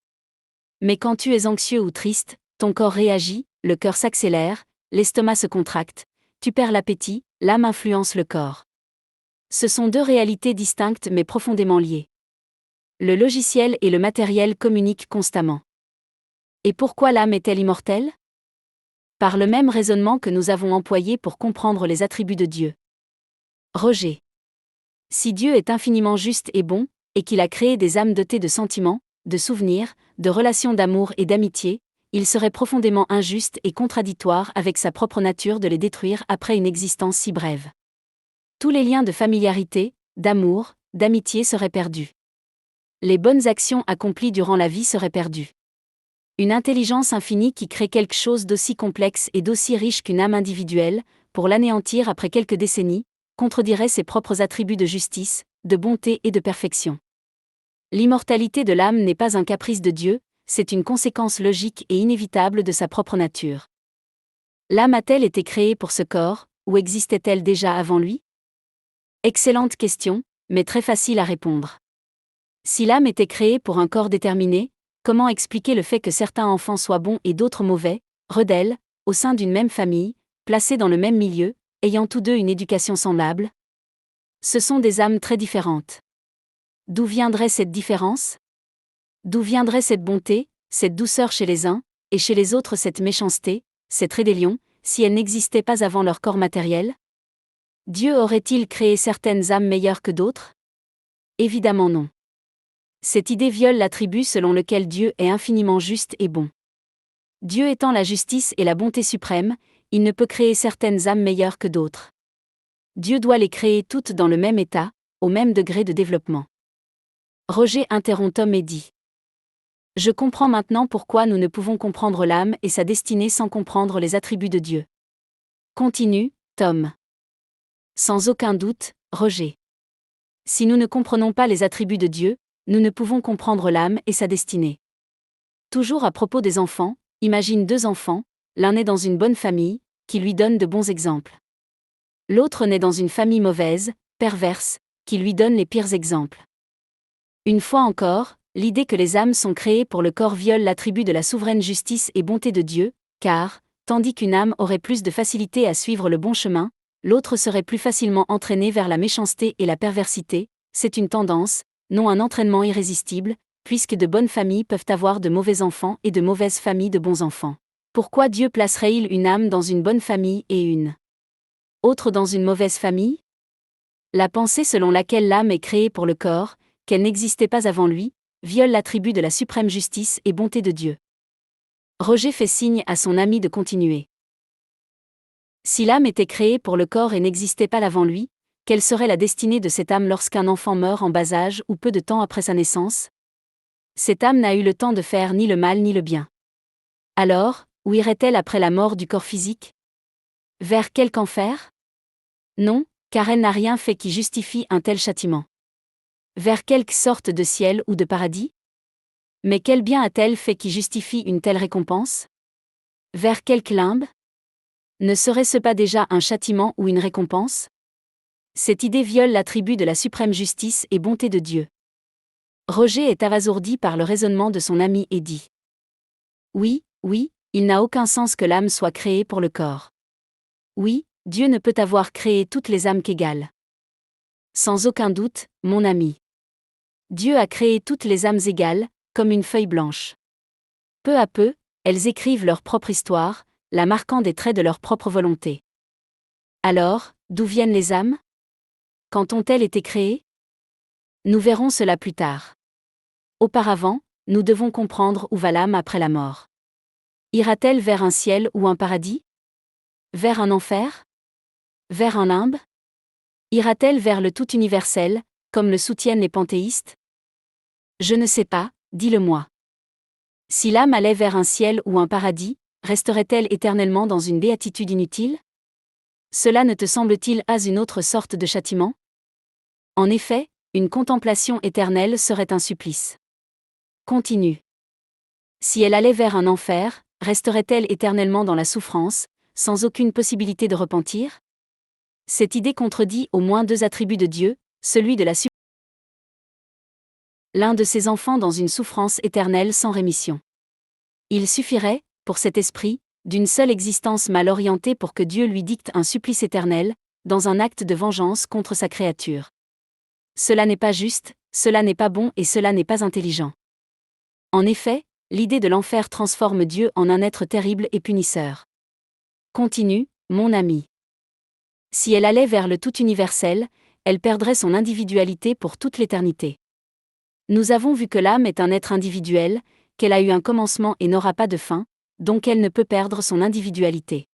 Mais quand tu es anxieux ou triste, ton corps réagit, le cœur s'accélère, l'estomac se contracte, tu perds l'appétit, l'âme influence le corps. Ce sont deux réalités distinctes mais profondément liées. Le logiciel et le matériel communiquent constamment. Et pourquoi l'âme est-elle immortelle? Par le même raisonnement que nous avons employé pour comprendre les attributs de Dieu. Roger. Si Dieu est infiniment juste et bon, et qu'il a créé des âmes dotées de sentiments, de souvenirs, de relations d'amour et d'amitié, il serait profondément injuste et contradictoire avec sa propre nature de les détruire après une existence si brève. Tous les liens de familiarité, d'amour, d'amitié seraient perdus. Les bonnes actions accomplies durant la vie seraient perdues. Une intelligence infinie qui crée quelque chose d'aussi complexe et d'aussi riche qu'une âme individuelle, pour l'anéantir après quelques décennies, contredirait ses propres attributs de justice, de bonté et de perfection. L'immortalité de l'âme n'est pas un caprice de Dieu, c'est une conséquence logique et inévitable de sa propre nature. L'âme a-t-elle été créée pour ce corps, ou existait-elle déjà avant lui? Excellente question, mais très facile à répondre. Si l'âme était créée pour un corps déterminé, comment expliquer le fait que certains enfants soient bons et d'autres mauvais, rebelles, au sein d'une même famille, placés dans le même milieu, ayant tous deux une éducation semblable? Ce sont des âmes très différentes. D'où viendrait cette différence? D'où viendrait cette bonté, cette douceur chez les uns, et chez les autres cette méchanceté, cette rébellion, si elles n'existaient pas avant leur corps matériel? Dieu aurait-il créé certaines âmes meilleures que d'autres? Évidemment non. Cette idée viole l'attribut selon lequel Dieu est infiniment juste et bon. Dieu étant la justice et la bonté suprême, il ne peut créer certaines âmes meilleures que d'autres. Dieu doit les créer toutes dans le même état, au même degré de développement. Roger interrompt Tom et dit. Je comprends maintenant pourquoi nous ne pouvons comprendre l'âme et sa destinée sans comprendre les attributs de Dieu. Continue, Tom. Sans aucun doute, Roger. Si nous ne comprenons pas les attributs de Dieu, nous ne pouvons comprendre l'âme et sa destinée. Toujours à propos des enfants, imagine deux enfants, l'un naît dans une bonne famille, qui lui donne de bons exemples. L'autre naît dans une famille mauvaise, perverse, qui lui donne les pires exemples. Une fois encore, l'idée que les âmes sont créées pour le corps viole l'attribut de la souveraine justice et bonté de Dieu, car, tandis qu'une âme aurait plus de facilité à suivre le bon chemin, l'autre serait plus facilement entraînée vers la méchanceté et la perversité, c'est une tendance, non un entraînement irrésistible, puisque de bonnes familles peuvent avoir de mauvais enfants et de mauvaises familles de bons enfants. Pourquoi Dieu placerait-il une âme dans une bonne famille et une autre dans une mauvaise famille? La pensée selon laquelle l'âme est créée pour le corps, qu'elle n'existait pas avant lui, viole l'attribut de la suprême justice et bonté de Dieu. Roger fait signe à son ami de continuer. Si l'âme était créée pour le corps et n'existait pas avant lui, quelle serait la destinée de cette âme lorsqu'un enfant meurt en bas âge ou peu de temps après sa naissance? Cette âme n'a eu le temps de faire ni le mal ni le bien. Alors, où irait-elle après la mort du corps physique? Vers quelque enfer? Non, car elle n'a rien fait qui justifie un tel châtiment. Vers quelque sorte de ciel ou de paradis? Mais quel bien a-t-elle fait qui justifie une telle récompense? Vers quelque limbe? Ne serait-ce pas déjà un châtiment ou une récompense? Cette idée viole l'attribut de la suprême justice et bonté de Dieu. Roger est abasourdi par le raisonnement de son ami et dit. Oui, il n'a aucun sens que l'âme soit créée pour le corps. Oui, Dieu ne peut avoir créé toutes les âmes qu'égales. Sans aucun doute, mon ami. Dieu a créé toutes les âmes égales, comme une feuille blanche. Peu à peu, elles écrivent leur propre histoire, la marquant des traits de leur propre volonté. Alors, d'où viennent les âmes? Quand ont-elles été créées? Nous verrons cela plus tard. Auparavant, nous devons comprendre où va l'âme après la mort. Ira-t-elle vers un ciel ou un paradis? Vers un enfer? Vers un limbe? Ira-t-elle vers le tout universel, comme le soutiennent les panthéistes? Je ne sais pas, dis-le-moi. Si l'âme allait vers un ciel ou un paradis, resterait-elle éternellement dans une béatitude inutile? Cela ne te semble-t-il pas une autre sorte de châtiment? En effet, une contemplation éternelle serait un supplice. Continue. Si elle allait vers un enfer, resterait-elle éternellement dans la souffrance, sans aucune possibilité de repentir? Cette idée contredit au moins deux attributs de Dieu, celui de la l'un de ses enfants dans une souffrance éternelle sans rémission. Il suffirait, pour cet esprit, d'une seule existence mal orientée pour que Dieu lui dicte un supplice éternel, dans un acte de vengeance contre sa créature. Cela n'est pas juste, cela n'est pas bon et cela n'est pas intelligent. En effet, l'idée de l'enfer transforme Dieu en un être terrible et punisseur. Continue, mon ami. Si elle allait vers le tout universel, elle perdrait son individualité pour toute l'éternité. Nous avons vu que l'âme est un être individuel, qu'elle a eu un commencement et n'aura pas de fin, donc elle ne peut perdre son individualité.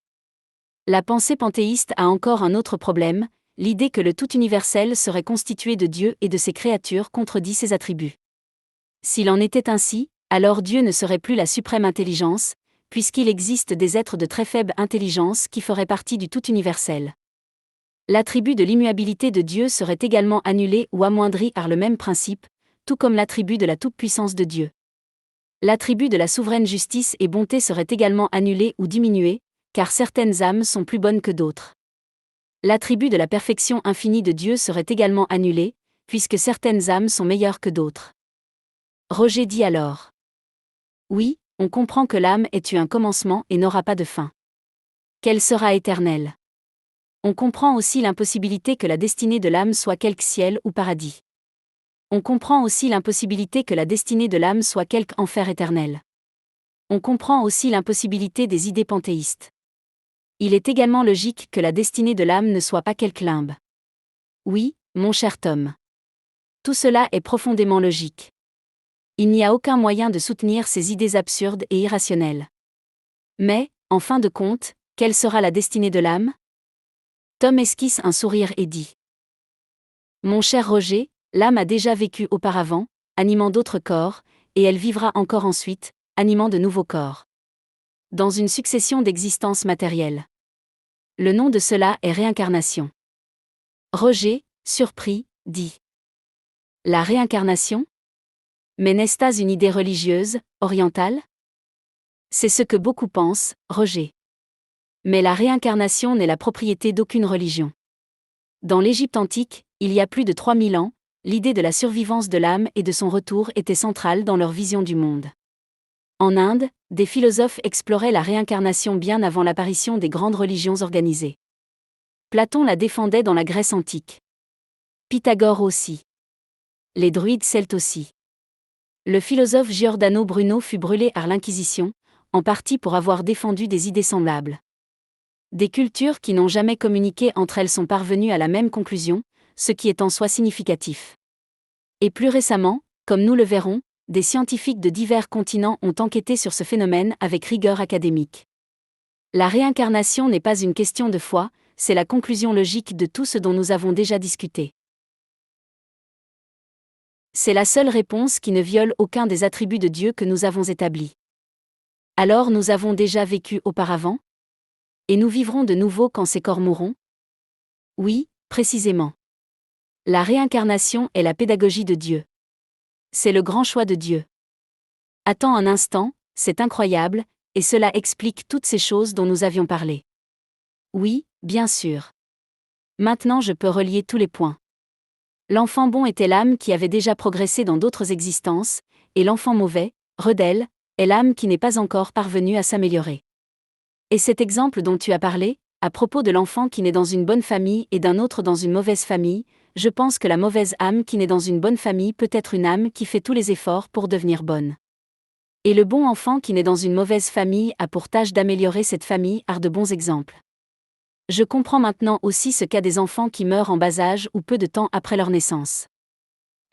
La pensée panthéiste a encore un autre problème, l'idée que le tout universel serait constitué de Dieu et de ses créatures contredit ses attributs. S'il en était ainsi, alors Dieu ne serait plus la suprême intelligence, puisqu'il existe des êtres de très faible intelligence qui feraient partie du tout universel. L'attribut de l'immuabilité de Dieu serait également annulé ou amoindri par le même principe, tout comme l'attribut de la toute-puissance de Dieu. L'attribut de la souveraine justice et bonté serait également annulé ou diminué, car certaines âmes sont plus bonnes que d'autres. L'attribut de la perfection infinie de Dieu serait également annulé, puisque certaines âmes sont meilleures que d'autres. Roger dit alors. Oui, on comprend que l'âme ait eu un commencement et n'aura pas de fin. Qu'elle sera éternelle. On comprend aussi l'impossibilité que la destinée de l'âme soit quelque ciel ou paradis. On comprend aussi l'impossibilité que la destinée de l'âme soit quelque enfer éternel. On comprend aussi l'impossibilité des idées panthéistes. Il est également logique que la destinée de l'âme ne soit pas quelque limbe. Oui, mon cher Tom. Tout cela est profondément logique. Il n'y a aucun moyen de soutenir ces idées absurdes et irrationnelles. Mais, en fin de compte, quelle sera la destinée de l'âme? Tom esquisse un sourire et dit. Mon cher Roger, l'âme a déjà vécu auparavant, animant d'autres corps, et elle vivra encore ensuite, animant de nouveaux corps. Dans une succession d'existences matérielles. Le nom de cela est réincarnation. Roger, surpris, dit. La réincarnation? Mais n'est-ce pas une idée religieuse, orientale? C'est ce que beaucoup pensent, Roger. Mais la réincarnation n'est la propriété d'aucune religion. Dans l'Égypte antique, il y a plus de 3000 ans, l'idée de la survivance de l'âme et de son retour était centrale dans leur vision du monde. En Inde, des philosophes exploraient la réincarnation bien avant l'apparition des grandes religions organisées. Platon la défendait dans la Grèce antique. Pythagore aussi. Les druides celtes aussi. Le philosophe Giordano Bruno fut brûlé par l'Inquisition, en partie pour avoir défendu des idées semblables. Des cultures qui n'ont jamais communiqué entre elles sont parvenues à la même conclusion, ce qui est en soi significatif. Et plus récemment, comme nous le verrons, des scientifiques de divers continents ont enquêté sur ce phénomène avec rigueur académique. La réincarnation n'est pas une question de foi, c'est la conclusion logique de tout ce dont nous avons déjà discuté. C'est la seule réponse qui ne viole aucun des attributs de Dieu que nous avons établis. Alors nous avons déjà vécu auparavant? Et nous vivrons de nouveau quand ces corps mourront? Oui, précisément. La réincarnation est la pédagogie de Dieu. C'est le grand choix de Dieu. Attends un instant, c'est incroyable, et cela explique toutes ces choses dont nous avions parlé. Oui, bien sûr. Maintenant je peux relier tous les points. L'enfant bon était l'âme qui avait déjà progressé dans d'autres existences, et l'enfant mauvais, Redel, est l'âme qui n'est pas encore parvenue à s'améliorer. Et cet exemple dont tu as parlé, à propos de l'enfant qui naît dans une bonne famille et d'un autre dans une mauvaise famille, je pense que la mauvaise âme qui naît dans une bonne famille peut être une âme qui fait tous les efforts pour devenir bonne. Et le bon enfant qui naît dans une mauvaise famille a pour tâche d'améliorer cette famille par de bons exemples. Je comprends maintenant aussi ce qu'a des enfants qui meurent en bas âge ou peu de temps après leur naissance.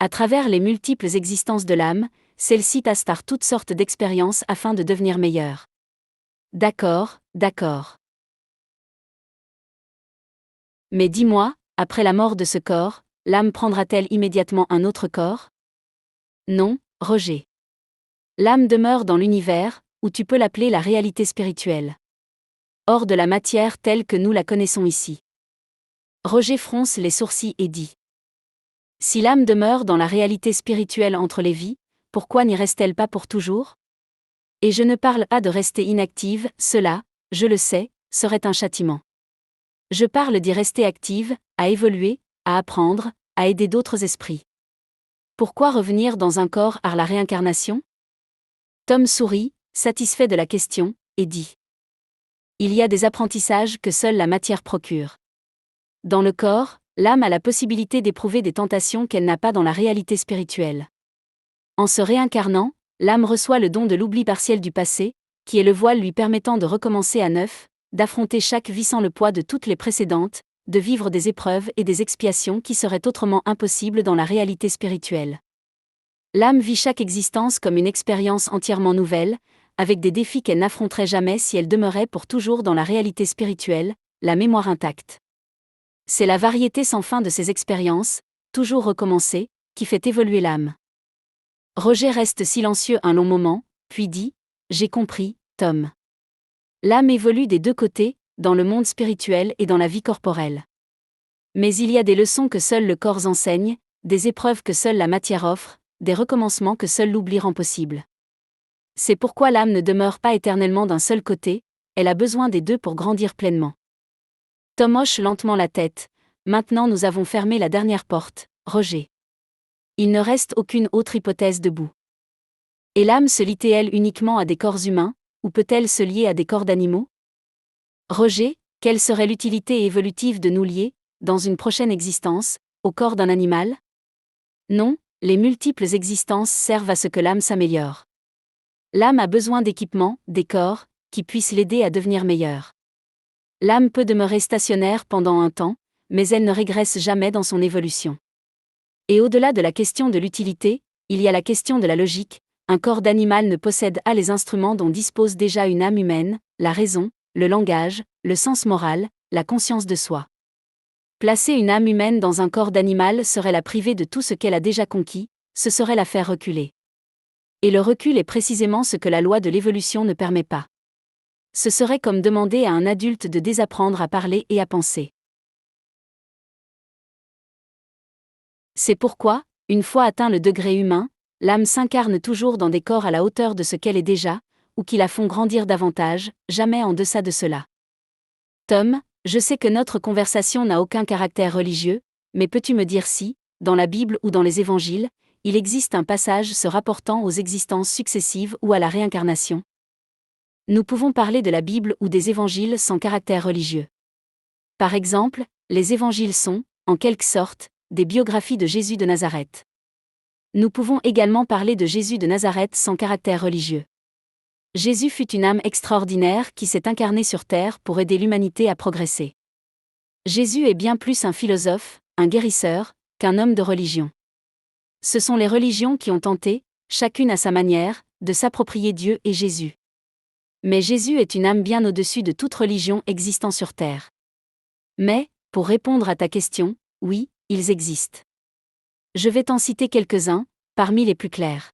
À travers les multiples existences de l'âme, celle-ci passe par toutes sortes d'expériences afin de devenir meilleure. D'accord, d'accord. Mais dis-moi, après la mort de ce corps, l'âme prendra-t-elle immédiatement un autre corps? Non, Roger. L'âme demeure dans l'univers, ou tu peux l'appeler la réalité spirituelle. Hors de la matière telle que nous la connaissons ici. Roger fronce les sourcils et dit. Si l'âme demeure dans la réalité spirituelle entre les vies, pourquoi n'y reste-t-elle pas pour toujours? Et je ne parle pas de rester inactive, cela, je le sais, serait un châtiment. Je parle d'y rester active, à évoluer, à apprendre, à aider d'autres esprits. Pourquoi revenir dans un corps à la réincarnation? Tom sourit, satisfait de la question, et dit: il y a des apprentissages que seule la matière procure. Dans le corps, l'âme a la possibilité d'éprouver des tentations qu'elle n'a pas dans la réalité spirituelle. En se réincarnant, l'âme reçoit le don de l'oubli partiel du passé, qui est le voile lui permettant de recommencer à neuf, d'affronter chaque vie sans le poids de toutes les précédentes, de vivre des épreuves et des expiations qui seraient autrement impossibles dans la réalité spirituelle. L'âme vit chaque existence comme une expérience entièrement nouvelle, avec des défis qu'elle n'affronterait jamais si elle demeurait pour toujours dans la réalité spirituelle, la mémoire intacte. C'est la variété sans fin de ces expériences, toujours recommencées, qui fait évoluer l'âme. Roger reste silencieux un long moment, puis dit: j'ai compris, Tom. L'âme évolue des deux côtés, dans le monde spirituel et dans la vie corporelle. Mais il y a des leçons que seul le corps enseigne, des épreuves que seule la matière offre, des recommencements que seul l'oubli rend possible. C'est pourquoi l'âme ne demeure pas éternellement d'un seul côté, elle a besoin des deux pour grandir pleinement. Tom hoche lentement la tête. Maintenant nous avons fermé la dernière porte, Roger. Il ne reste aucune autre hypothèse debout. Et l'âme se lie-t-elle uniquement à des corps humains, ou peut-elle se lier à des corps d'animaux? Roger, quelle serait l'utilité évolutive de nous lier, dans une prochaine existence, au corps d'un animal? Non, les multiples existences servent à ce que l'âme s'améliore. L'âme a besoin d'équipements, des corps, qui puissent l'aider à devenir meilleure. L'âme peut demeurer stationnaire pendant un temps, mais elle ne régresse jamais dans son évolution. Et au-delà de la question de l'utilité, il y a la question de la logique. Un corps d'animal ne possède pas les instruments dont dispose déjà une âme humaine, la raison, le langage, le sens moral, la conscience de soi. Placer une âme humaine dans un corps d'animal serait la priver de tout ce qu'elle a déjà conquis, ce serait la faire reculer. Et le recul est précisément ce que la loi de l'évolution ne permet pas. Ce serait comme demander à un adulte de désapprendre à parler et à penser. C'est pourquoi, une fois atteint le degré humain, l'âme s'incarne toujours dans des corps à la hauteur de ce qu'elle est déjà, ou qui la font grandir davantage, jamais en deçà de cela. Tom, je sais que notre conversation n'a aucun caractère religieux, mais peux-tu me dire si, dans la Bible ou dans les évangiles, il existe un passage se rapportant aux existences successives ou à la réincarnation? Nous pouvons parler de la Bible ou des évangiles sans caractère religieux. Par exemple, les évangiles sont, en quelque sorte, des biographies de Jésus de Nazareth. Nous pouvons également parler de Jésus de Nazareth sans caractère religieux. Jésus fut une âme extraordinaire qui s'est incarnée sur terre pour aider l'humanité à progresser. Jésus est bien plus un philosophe, un guérisseur, qu'un homme de religion. Ce sont les religions qui ont tenté, chacune à sa manière, de s'approprier Dieu et Jésus. Mais Jésus est une âme bien au-dessus de toute religion existant sur terre. Mais, pour répondre à ta question, oui, ils existent. Je vais t'en citer quelques-uns, parmi les plus clairs.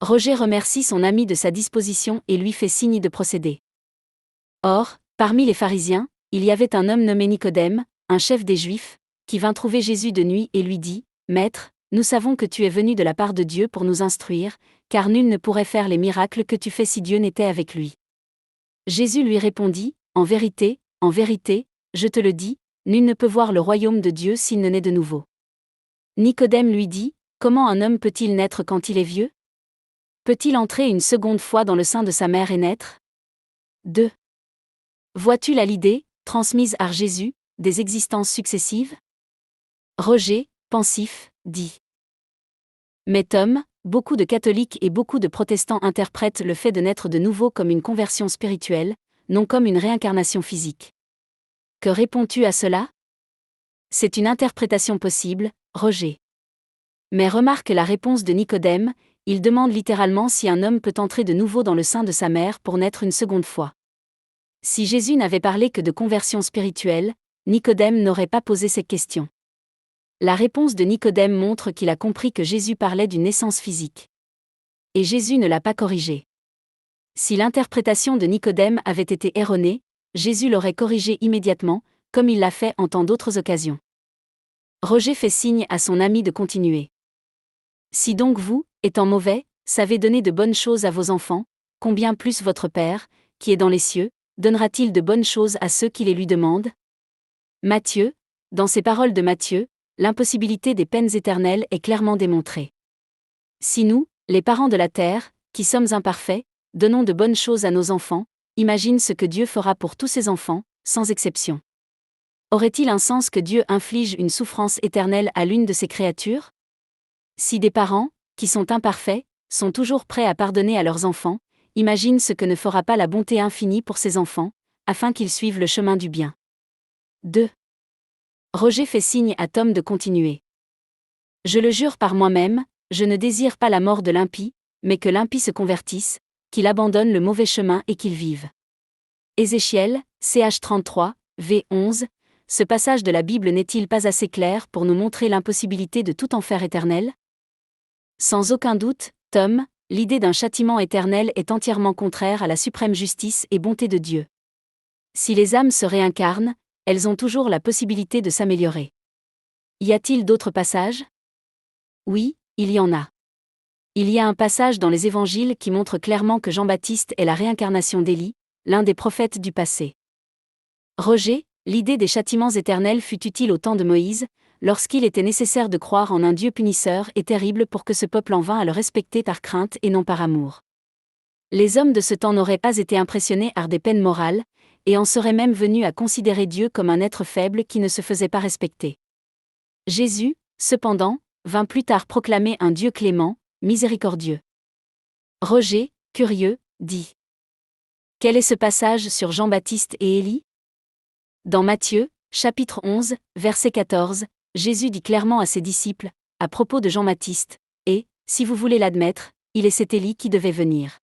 Roger remercie son ami de sa disposition et lui fait signe de procéder. Or, parmi les pharisiens, il y avait un homme nommé Nicodème, un chef des Juifs, qui vint trouver Jésus de nuit et lui dit: Maître, nous savons que tu es venu de la part de Dieu pour nous instruire, car nul ne pourrait faire les miracles que tu fais si Dieu n'était avec lui. Jésus lui répondit: en vérité, je te le dis, nul ne peut voir le royaume de Dieu s'il ne naît de nouveau. Nicodème lui dit: comment un homme peut-il naître quand il est vieux? Peut-il entrer une seconde fois dans le sein de sa mère et naître? 2. Vois-tu là l'idée, transmise par Jésus, des existences successives? Roger, pensif, dit. Mais Tom, beaucoup de catholiques et beaucoup de protestants interprètent le fait de naître de nouveau comme une conversion spirituelle, non comme une réincarnation physique. Que réponds-tu à cela? C'est une interprétation possible, Roger. Mais remarque la réponse de Nicodème, il demande littéralement si un homme peut entrer de nouveau dans le sein de sa mère pour naître une seconde fois. Si Jésus n'avait parlé que de conversion spirituelle, Nicodème n'aurait pas posé cette question. La réponse de Nicodème montre qu'il a compris que Jésus parlait d'une naissance physique. Et Jésus ne l'a pas corrigé. Si l'interprétation de Nicodème avait été erronée, Jésus l'aurait corrigée immédiatement, comme il l'a fait en tant d'autres occasions. Roger fait signe à son ami de continuer. Si donc vous, étant mauvais, savez donner de bonnes choses à vos enfants, combien plus votre Père, qui est dans les cieux, donnera-t-il de bonnes choses à ceux qui les lui demandent? Matthieu, dans ces paroles de Matthieu, l'impossibilité des peines éternelles est clairement démontrée. Si nous, les parents de la terre, qui sommes imparfaits, donnons de bonnes choses à nos enfants, imagine ce que Dieu fera pour tous ses enfants, sans exception. Aurait-il un sens que Dieu inflige une souffrance éternelle à l'une de ses créatures? Si des parents, qui sont imparfaits, sont toujours prêts à pardonner à leurs enfants, imagine ce que ne fera pas la bonté infinie pour ses enfants, afin qu'ils suivent le chemin du bien. 2. Roger fait signe à Tom de continuer. Je le jure par moi-même, je ne désire pas la mort de l'impie, mais que l'impie se convertisse, qu'il abandonne le mauvais chemin et qu'il vive. Ézéchiel, ch 33, v 11, ce passage de la Bible n'est-il pas assez clair pour nous montrer l'impossibilité de tout enfer éternel? Sans aucun doute, Tom, l'idée d'un châtiment éternel est entièrement contraire à la suprême justice et bonté de Dieu. Si les âmes se réincarnent, elles ont toujours la possibilité de s'améliorer. Y a-t-il d'autres passages? Oui, il y en a. Il y a un passage dans les évangiles qui montre clairement que Jean-Baptiste est la réincarnation d'Élie, l'un des prophètes du passé. Roger, l'idée des châtiments éternels fut utile au temps de Moïse, lorsqu'il était nécessaire de croire en un Dieu punisseur et terrible pour que ce peuple en vînt à le respecter par crainte et non par amour. Les hommes de ce temps n'auraient pas été impressionnés par des peines morales, et en seraient même venus à considérer Dieu comme un être faible qui ne se faisait pas respecter. Jésus, cependant, vint plus tard proclamer un Dieu clément, miséricordieux. Roger, curieux, dit: quel est ce passage sur Jean-Baptiste et Élie? Dans Matthieu, chapitre 11, verset 14, Jésus dit clairement à ses disciples, à propos de Jean-Baptiste, et, si vous voulez l'admettre, il est cet Élie qui devait venir.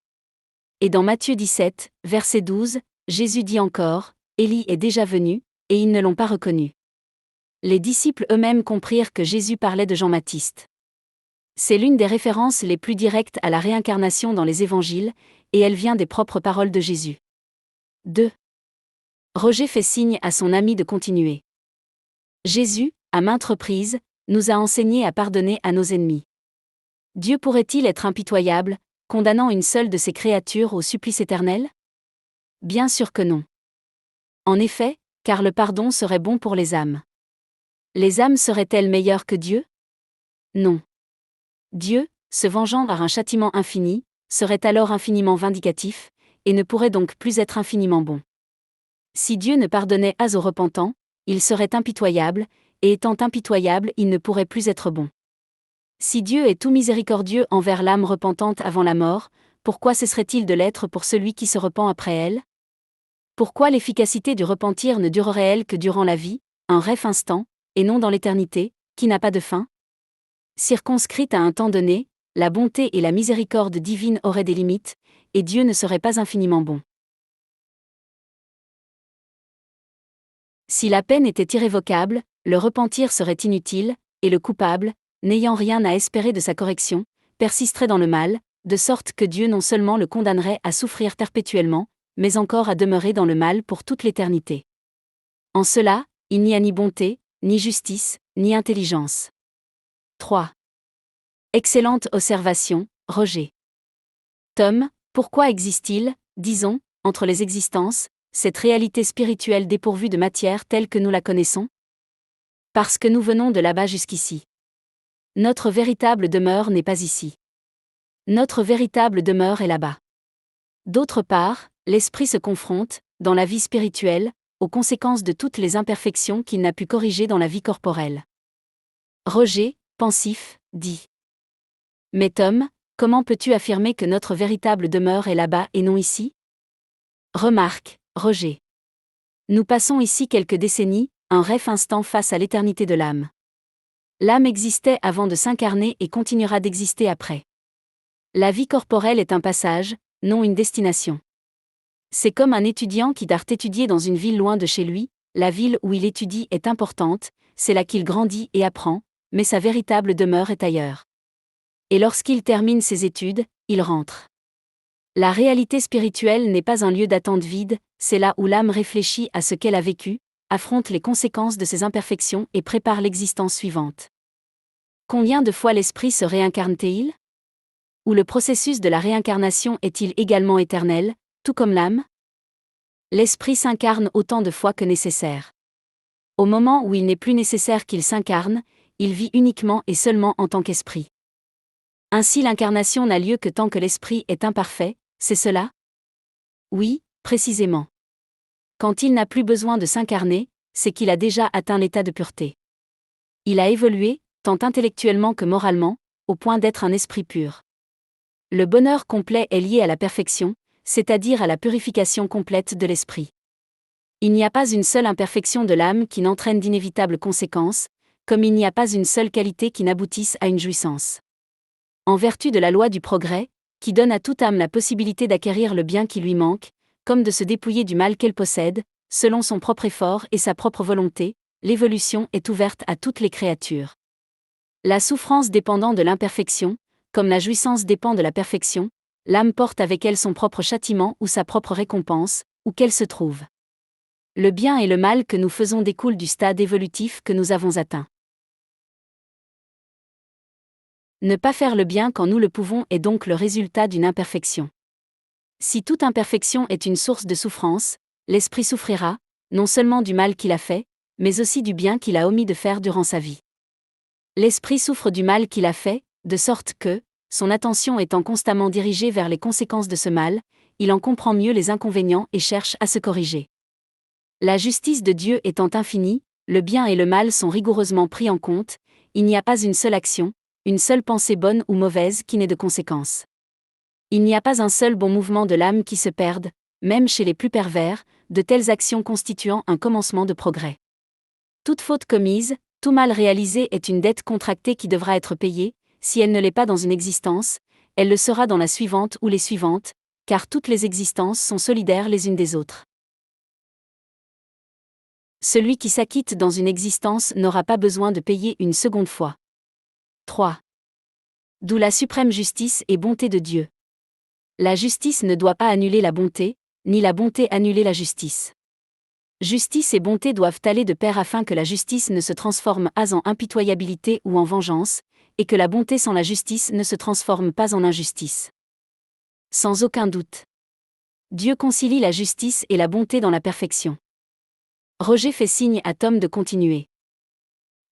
Et dans Matthieu 17, verset 12, Jésus dit encore, Élie est déjà venu, et ils ne l'ont pas reconnu. Les disciples eux-mêmes comprirent que Jésus parlait de Jean-Baptiste. C'est l'une des références les plus directes à la réincarnation dans les évangiles, et elle vient des propres paroles de Jésus. 2. Roger fait signe à son ami de continuer. Jésus, à maintes reprises, nous a enseigné à pardonner à nos ennemis. Dieu pourrait-il être impitoyable, condamnant une seule de ses créatures au supplice éternel? Bien sûr que non. En effet, car le pardon serait bon pour les âmes. Les âmes seraient-elles meilleures que Dieu? Non. Dieu, se vengeant par un châtiment infini, serait alors infiniment vindicatif, et ne pourrait donc plus être infiniment bon. Si Dieu ne pardonnait pas aux repentants, il serait impitoyable, et étant impitoyable, il ne pourrait plus être bon. Si Dieu est tout miséricordieux envers l'âme repentante avant la mort, pourquoi cesserait-il de l'être pour celui qui se repent après elle? Pourquoi l'efficacité du repentir ne durerait-elle que durant la vie, un bref instant, et non dans l'éternité, qui n'a pas de fin? Circonscrite à un temps donné, la bonté et la miséricorde divine auraient des limites, et Dieu ne serait pas infiniment bon. Si la peine était irrévocable, le repentir serait inutile, et le coupable, n'ayant rien à espérer de sa correction, persisterait dans le mal, de sorte que Dieu non seulement le condamnerait à souffrir perpétuellement, mais encore à demeurer dans le mal pour toute l'éternité. En cela, il n'y a ni bonté, ni justice, ni intelligence. 3. Excellente observation, Roger. Tom, pourquoi existe-t-il, disons, entre les existences, cette réalité spirituelle dépourvue de matière telle que nous la connaissons? Parce que nous venons de là-bas jusqu'ici. Notre véritable demeure n'est pas ici. Notre véritable demeure est là-bas. D'autre part, l'esprit se confronte, dans la vie spirituelle, aux conséquences de toutes les imperfections qu'il n'a pu corriger dans la vie corporelle. Roger, pensif, dit: mais Tom, comment peux-tu affirmer que notre véritable demeure est là-bas et non ici? Remarque, Roger. Nous passons ici quelques décennies, un bref instant face à l'éternité de l'âme. L'âme existait avant de s'incarner et continuera d'exister après. La vie corporelle est un passage, non une destination. C'est comme un étudiant qui doit étudier dans une ville loin de chez lui, la ville où il étudie est importante, c'est là qu'il grandit et apprend, mais sa véritable demeure est ailleurs. Et lorsqu'il termine ses études, il rentre. La réalité spirituelle n'est pas un lieu d'attente vide, c'est là où l'âme réfléchit à ce qu'elle a vécu, affronte les conséquences de ses imperfections et prépare l'existence suivante. Combien de fois l'esprit se réincarne-t-il ? Ou le processus de la réincarnation est-il également éternel, tout comme l'âme ? L'esprit s'incarne autant de fois que nécessaire. Au moment où il n'est plus nécessaire qu'il s'incarne, il vit uniquement et seulement en tant qu'esprit. Ainsi l'incarnation n'a lieu que tant que l'esprit est imparfait, c'est cela ? Oui, précisément. Quand il n'a plus besoin de s'incarner, c'est qu'il a déjà atteint l'état de pureté. Il a évolué, tant intellectuellement que moralement, au point d'être un esprit pur. Le bonheur complet est lié à la perfection, c'est-à-dire à la purification complète de l'esprit. Il n'y a pas une seule imperfection de l'âme qui n'entraîne d'inévitables conséquences, comme il n'y a pas une seule qualité qui n'aboutisse à une jouissance. En vertu de la loi du progrès, qui donne à toute âme la possibilité d'acquérir le bien qui lui manque, comme de se dépouiller du mal qu'elle possède, selon son propre effort et sa propre volonté, l'évolution est ouverte à toutes les créatures. La souffrance dépendant de l'imperfection, comme la jouissance dépend de la perfection, l'âme porte avec elle son propre châtiment ou sa propre récompense, où qu'elle se trouve. Le bien et le mal que nous faisons découlent du stade évolutif que nous avons atteint. Ne pas faire le bien quand nous le pouvons est donc le résultat d'une imperfection. Si toute imperfection est une source de souffrance, l'esprit souffrira, non seulement du mal qu'il a fait, mais aussi du bien qu'il a omis de faire durant sa vie. L'esprit souffre du mal qu'il a fait, de sorte que, son attention étant constamment dirigée vers les conséquences de ce mal, il en comprend mieux les inconvénients et cherche à se corriger. La justice de Dieu étant infinie, le bien et le mal sont rigoureusement pris en compte, il n'y a pas une seule action, une seule pensée bonne ou mauvaise qui n'ait de conséquences. Il n'y a pas un seul bon mouvement de l'âme qui se perde, même chez les plus pervers, de telles actions constituant un commencement de progrès. Toute faute commise, tout mal réalisé est une dette contractée qui devra être payée, si elle ne l'est pas dans une existence, elle le sera dans la suivante ou les suivantes, car toutes les existences sont solidaires les unes des autres. Celui qui s'acquitte dans une existence n'aura pas besoin de payer une seconde fois. 3. D'où la suprême justice et bonté de Dieu. La justice ne doit pas annuler la bonté, ni la bonté annuler la justice. Justice et bonté doivent aller de pair afin que la justice ne se transforme pas en impitoyabilité ou en vengeance, et que la bonté sans la justice ne se transforme pas en injustice. Sans aucun doute. Dieu concilie la justice et la bonté dans la perfection. Roger fait signe à Tom de continuer.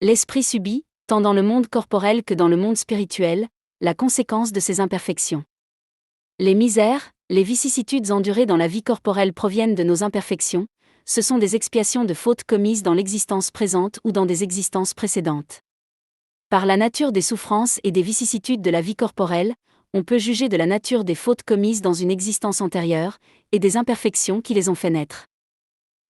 L'esprit subit, tant dans le monde corporel que dans le monde spirituel, la conséquence de ses imperfections. Les misères, les vicissitudes endurées dans la vie corporelle proviennent de nos imperfections, ce sont des expiations de fautes commises dans l'existence présente ou dans des existences précédentes. Par la nature des souffrances et des vicissitudes de la vie corporelle, on peut juger de la nature des fautes commises dans une existence antérieure, et des imperfections qui les ont fait naître.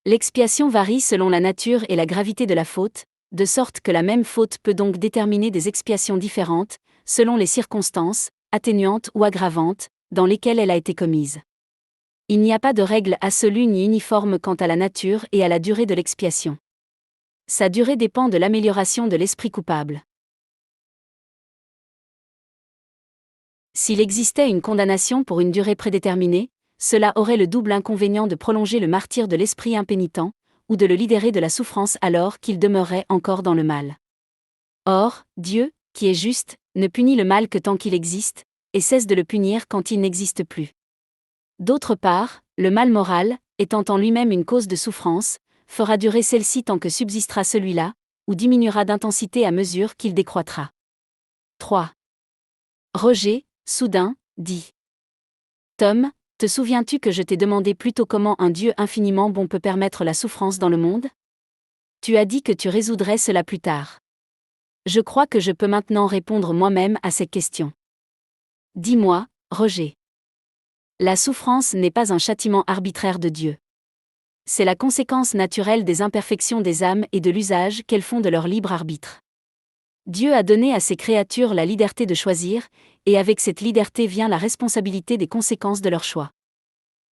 L'expiation varie selon la nature et la gravité de la faute, de sorte que la même faute peut donc déterminer des expiations différentes, selon les circonstances, atténuantes ou aggravantes, dans lesquelles elle a été commise. Il n'y a pas de règle absolue ni uniforme quant à la nature et à la durée de l'expiation. Sa durée dépend de l'amélioration de l'esprit coupable. S'il existait une condamnation pour une durée prédéterminée, cela aurait le double inconvénient de prolonger le martyre de l'esprit impénitent, ou de le libérer de la souffrance alors qu'il demeurerait encore dans le mal. Or, Dieu, qui est juste, ne punit le mal que tant qu'il existe, et cesse de le punir quand il n'existe plus. D'autre part, le mal moral, étant en lui-même une cause de souffrance, fera durer celle-ci tant que subsistera celui-là, ou diminuera d'intensité à mesure qu'il décroîtra. 3. Roger, soudain, dit. Tom, te souviens-tu que je t'ai demandé plus tôt comment un Dieu infiniment bon peut permettre la souffrance dans le monde ? Tu as dit que tu résoudrais cela plus tard. Je crois que je peux maintenant répondre moi-même à cette question. Dis-moi, Roger. La souffrance n'est pas un châtiment arbitraire de Dieu. C'est la conséquence naturelle des imperfections des âmes et de l'usage qu'elles font de leur libre arbitre. Dieu a donné à ses créatures la liberté de choisir, et avec cette liberté vient la responsabilité des conséquences de leur choix.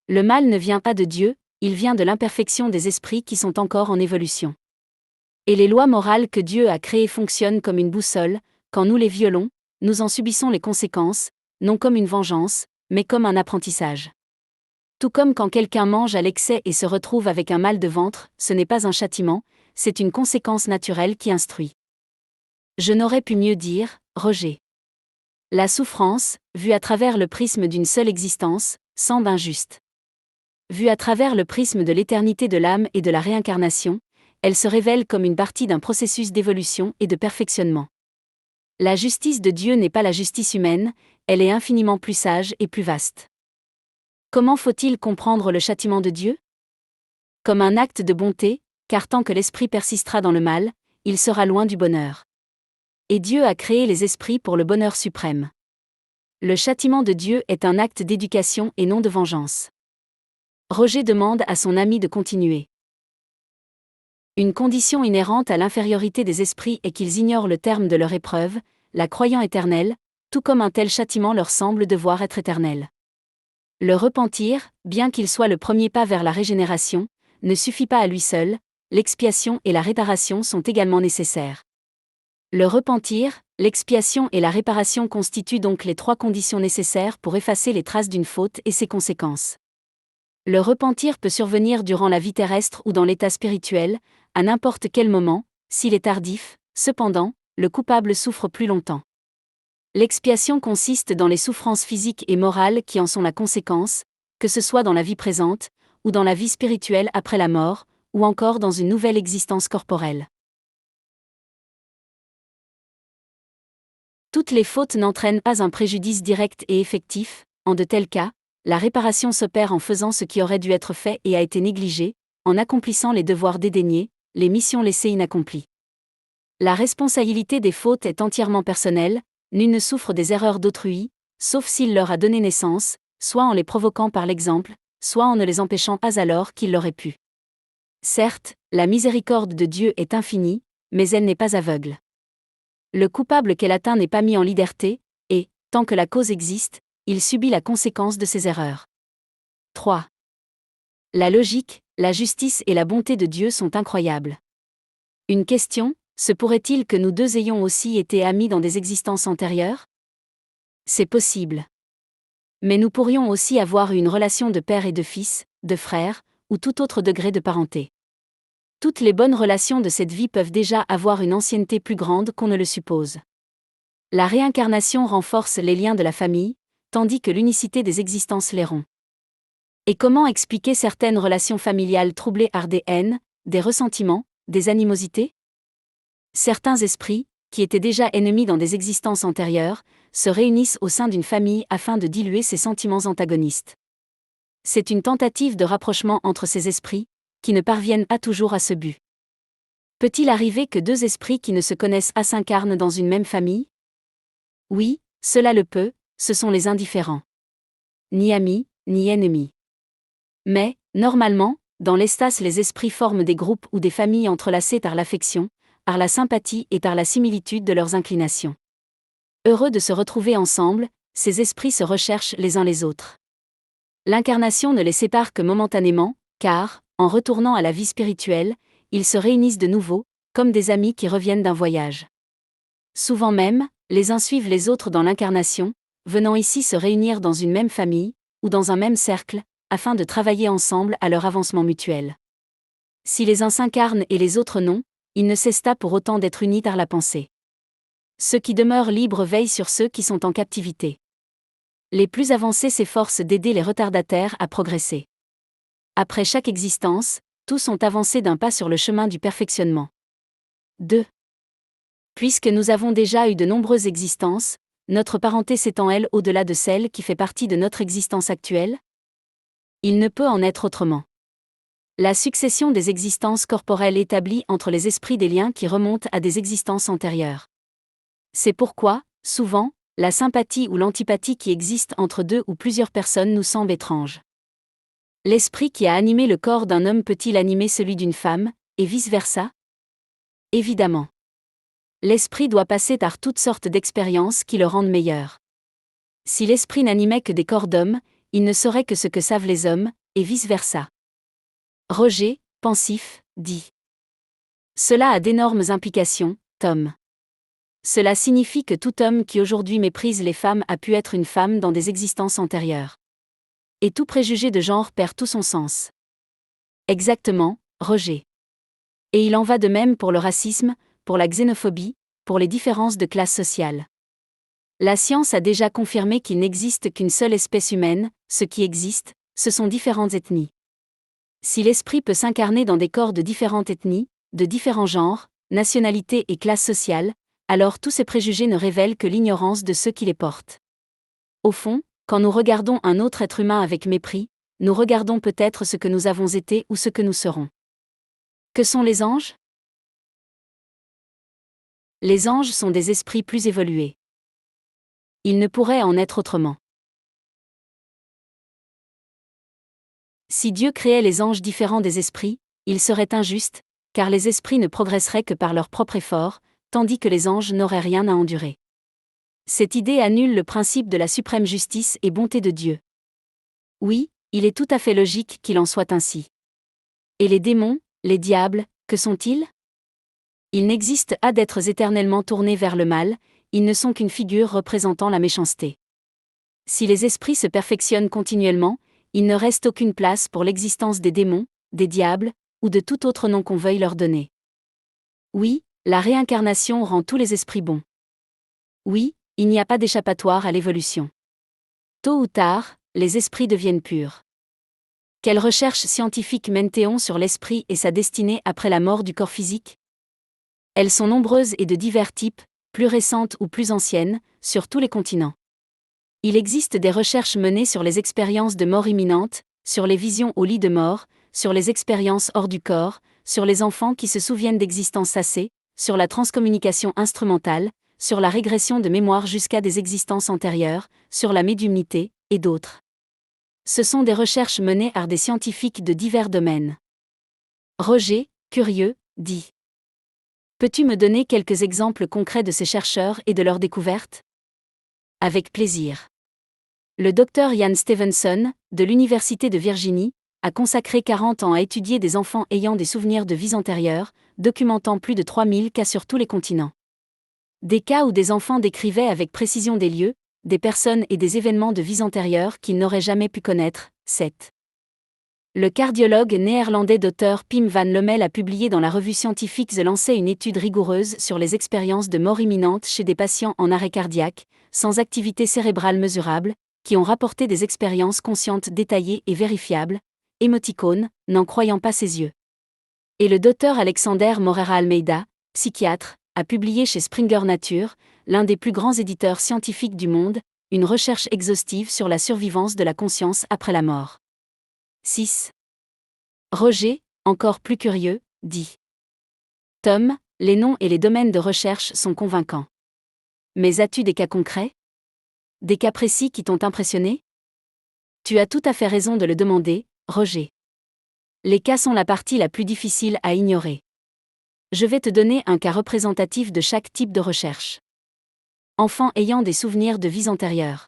Le mal ne vient pas de Dieu, il vient de l'imperfection des esprits qui sont encore en évolution. Et les lois morales que Dieu a créées fonctionnent comme une boussole, quand nous les violons, nous en subissons les conséquences, non comme une vengeance, mais comme un apprentissage. Tout comme quand quelqu'un mange à l'excès et se retrouve avec un mal de ventre, ce n'est pas un châtiment, c'est une conséquence naturelle qui instruit. Je n'aurais pu mieux dire, Roger. La souffrance, vue à travers le prisme d'une seule existence, semble injuste. Vue à travers le prisme de l'éternité de l'âme et de la réincarnation, elle se révèle comme une partie d'un processus d'évolution et de perfectionnement. La justice de Dieu n'est pas la justice humaine, elle est infiniment plus sage et plus vaste. Comment faut-il comprendre le châtiment de Dieu ? Comme un acte de bonté, car tant que l'esprit persistera dans le mal, il sera loin du bonheur. Et Dieu a créé les esprits pour le bonheur suprême. Le châtiment de Dieu est un acte d'éducation et non de vengeance. Roger demande à son ami de continuer. Une condition inhérente à l'infériorité des esprits est qu'ils ignorent le terme de leur épreuve, la croyant éternelle, tout comme un tel châtiment leur semble devoir être éternel. Le repentir, bien qu'il soit le premier pas vers la régénération, ne suffit pas à lui seul, l'expiation et la réparation sont également nécessaires. Le repentir, l'expiation et la réparation constituent donc les trois conditions nécessaires pour effacer les traces d'une faute et ses conséquences. Le repentir peut survenir durant la vie terrestre ou dans l'état spirituel, à n'importe quel moment, s'il est tardif, cependant, le coupable souffre plus longtemps. L'expiation consiste dans les souffrances physiques et morales qui en sont la conséquence, que ce soit dans la vie présente, ou dans la vie spirituelle après la mort, ou encore dans une nouvelle existence corporelle. Toutes les fautes n'entraînent pas un préjudice direct et effectif, en de tels cas, la réparation s'opère en faisant ce qui aurait dû être fait et a été négligé, en accomplissant les devoirs dédaignés, les missions laissées inaccomplies. La responsabilité des fautes est entièrement personnelle, nul ne souffre des erreurs d'autrui, sauf s'il leur a donné naissance, soit en les provoquant par l'exemple, soit en ne les empêchant pas alors qu'il l'aurait pu. Certes, la miséricorde de Dieu est infinie, mais elle n'est pas aveugle. Le coupable qu'elle atteint n'est pas mis en liberté, et, tant que la cause existe, il subit la conséquence de ses erreurs. 3. La logique, la justice et la bonté de Dieu sont incroyables. Une question, se pourrait-il que nous deux ayons aussi été amis dans des existences antérieures ? C'est possible. Mais nous pourrions aussi avoir eu une relation de père et de fils, de frère, ou tout autre degré de parenté. Toutes les bonnes relations de cette vie peuvent déjà avoir une ancienneté plus grande qu'on ne le suppose. La réincarnation renforce les liens de la famille, tandis que l'unicité des existences les rompt. Et comment expliquer certaines relations familiales troublées par des haines, des ressentiments, des animosités ? Certains esprits, qui étaient déjà ennemis dans des existences antérieures, se réunissent au sein d'une famille afin de diluer ces sentiments antagonistes. C'est une tentative de rapprochement entre ces esprits, qui ne parviennent pas toujours à ce but. Peut-il arriver que deux esprits qui ne se connaissent pas s'incarnent dans une même famille ? Oui, cela le peut, ce sont les indifférents. Ni amis, ni ennemis. Mais, normalement, dans l'espace les esprits forment des groupes ou des familles entrelacées par l'affection, par la sympathie et par la similitude de leurs inclinations. Heureux de se retrouver ensemble, ces esprits se recherchent les uns les autres. L'incarnation ne les sépare que momentanément, car, en retournant à la vie spirituelle, ils se réunissent de nouveau, comme des amis qui reviennent d'un voyage. Souvent même, les uns suivent les autres dans l'incarnation, venant ici se réunir dans une même famille, ou dans un même cercle, afin de travailler ensemble à leur avancement mutuel. Si les uns s'incarnent et les autres non, ils ne cessent pas pour autant d'être unis par la pensée. Ceux qui demeurent libres veillent sur ceux qui sont en captivité. Les plus avancés s'efforcent d'aider les retardataires à progresser. Après chaque existence, tous ont avancé d'un pas sur le chemin du perfectionnement. 2. Puisque nous avons déjà eu de nombreuses existences, notre parenté s'étend elle au-delà de celle qui fait partie de notre existence actuelle ? Il ne peut en être autrement. La succession des existences corporelles établit entre les esprits des liens qui remontent à des existences antérieures. C'est pourquoi, souvent, la sympathie ou l'antipathie qui existe entre deux ou plusieurs personnes nous semble étrange. L'esprit qui a animé le corps d'un homme peut-il animer celui d'une femme, et vice-versa ? Évidemment. L'esprit doit passer par toutes sortes d'expériences qui le rendent meilleur. Si l'esprit n'animait que des corps d'hommes, il ne saurait que ce que savent les hommes, et vice-versa. Roger, pensif, dit. Cela a d'énormes implications, Tom. Cela signifie que tout homme qui aujourd'hui méprise les femmes a pu être une femme dans des existences antérieures. et tout préjugé de genre perd tout son sens. Exactement, Roger. Et il en va de même pour le racisme, pour la xénophobie, pour les différences de classe sociale. La science a déjà confirmé qu'il n'existe qu'une seule espèce humaine, ce qui existe, ce sont différentes ethnies. Si l'esprit peut s'incarner dans des corps de différentes ethnies, de différents genres, nationalités et classes sociales, alors tous ces préjugés ne révèlent que l'ignorance de ceux qui les portent. Au fond, quand nous regardons un autre être humain avec mépris, nous regardons peut-être ce que nous avons été ou ce que nous serons. Que sont les anges ? Les anges sont des esprits plus évolués. Il ne pourrait en être autrement. Si Dieu créait les anges différents des esprits, il serait injuste, car les esprits ne progresseraient que par leur propre effort, tandis que les anges n'auraient rien à endurer. Cette idée annule le principe de la suprême justice et bonté de Dieu. Oui, il est tout à fait logique qu'il en soit ainsi. Et les démons, les diables, que sont-ils ? Ils n'existent pas d'êtres éternellement tournés vers le mal, ils ne sont qu'une figure représentant la méchanceté. Si les esprits se perfectionnent continuellement, il ne reste aucune place pour l'existence des démons, des diables, ou de tout autre nom qu'on veuille leur donner. Oui, la réincarnation rend tous les esprits bons. Oui, il n'y a pas d'échappatoire à l'évolution. Tôt ou tard, les esprits deviennent purs. Quelle recherche scientifique mène-t-on sur l'esprit et sa destinée après la mort du corps physique ? Elles sont nombreuses et de divers types, plus récentes ou plus anciennes, sur tous les continents. Il existe des recherches menées sur les expériences de mort imminente, sur les visions au lit de mort, sur les expériences hors du corps, sur les enfants qui se souviennent d'existences passées, sur la transcommunication instrumentale, sur la régression de mémoire jusqu'à des existences antérieures, sur la médiumnité, et d'autres. Ce sont des recherches menées par des scientifiques de divers domaines. Roger, curieux, dit. Peux-tu me donner quelques exemples concrets de ces chercheurs et de leurs découvertes ? Avec plaisir. Le Dr Ian Stevenson, de l'Université de Virginie, a consacré 40 ans à étudier des enfants ayant des souvenirs de vies antérieures, documentant plus de 3000 cas sur tous les continents. Des cas où des enfants décrivaient avec précision des lieux, des personnes et des événements de vies antérieures qu'ils n'auraient jamais pu connaître. 7. Le cardiologue néerlandais Dr Pim van Lommel a publié dans la revue scientifique The Lancet une étude rigoureuse sur les expériences de mort imminente chez des patients en arrêt cardiaque, sans activité cérébrale mesurable, qui ont rapporté des expériences conscientes détaillées et vérifiables, émoticônes, n'en croyant pas ses yeux. Et le Dr Alexander Moreira Almeida, psychiatre, a publié chez Springer Nature, l'un des plus grands éditeurs scientifiques du monde, une recherche exhaustive sur la survivance de la conscience après la mort. 6. Roger, encore plus curieux, dit. Tom, les noms et les domaines de recherche sont convaincants. Mais as-tu des cas concrets ? Des cas précis qui t'ont impressionné ? Tu as tout à fait raison de le demander, Roger. Les cas sont la partie la plus difficile à ignorer. Je vais te donner un cas représentatif de chaque type de recherche. Enfant ayant des souvenirs de vies antérieures.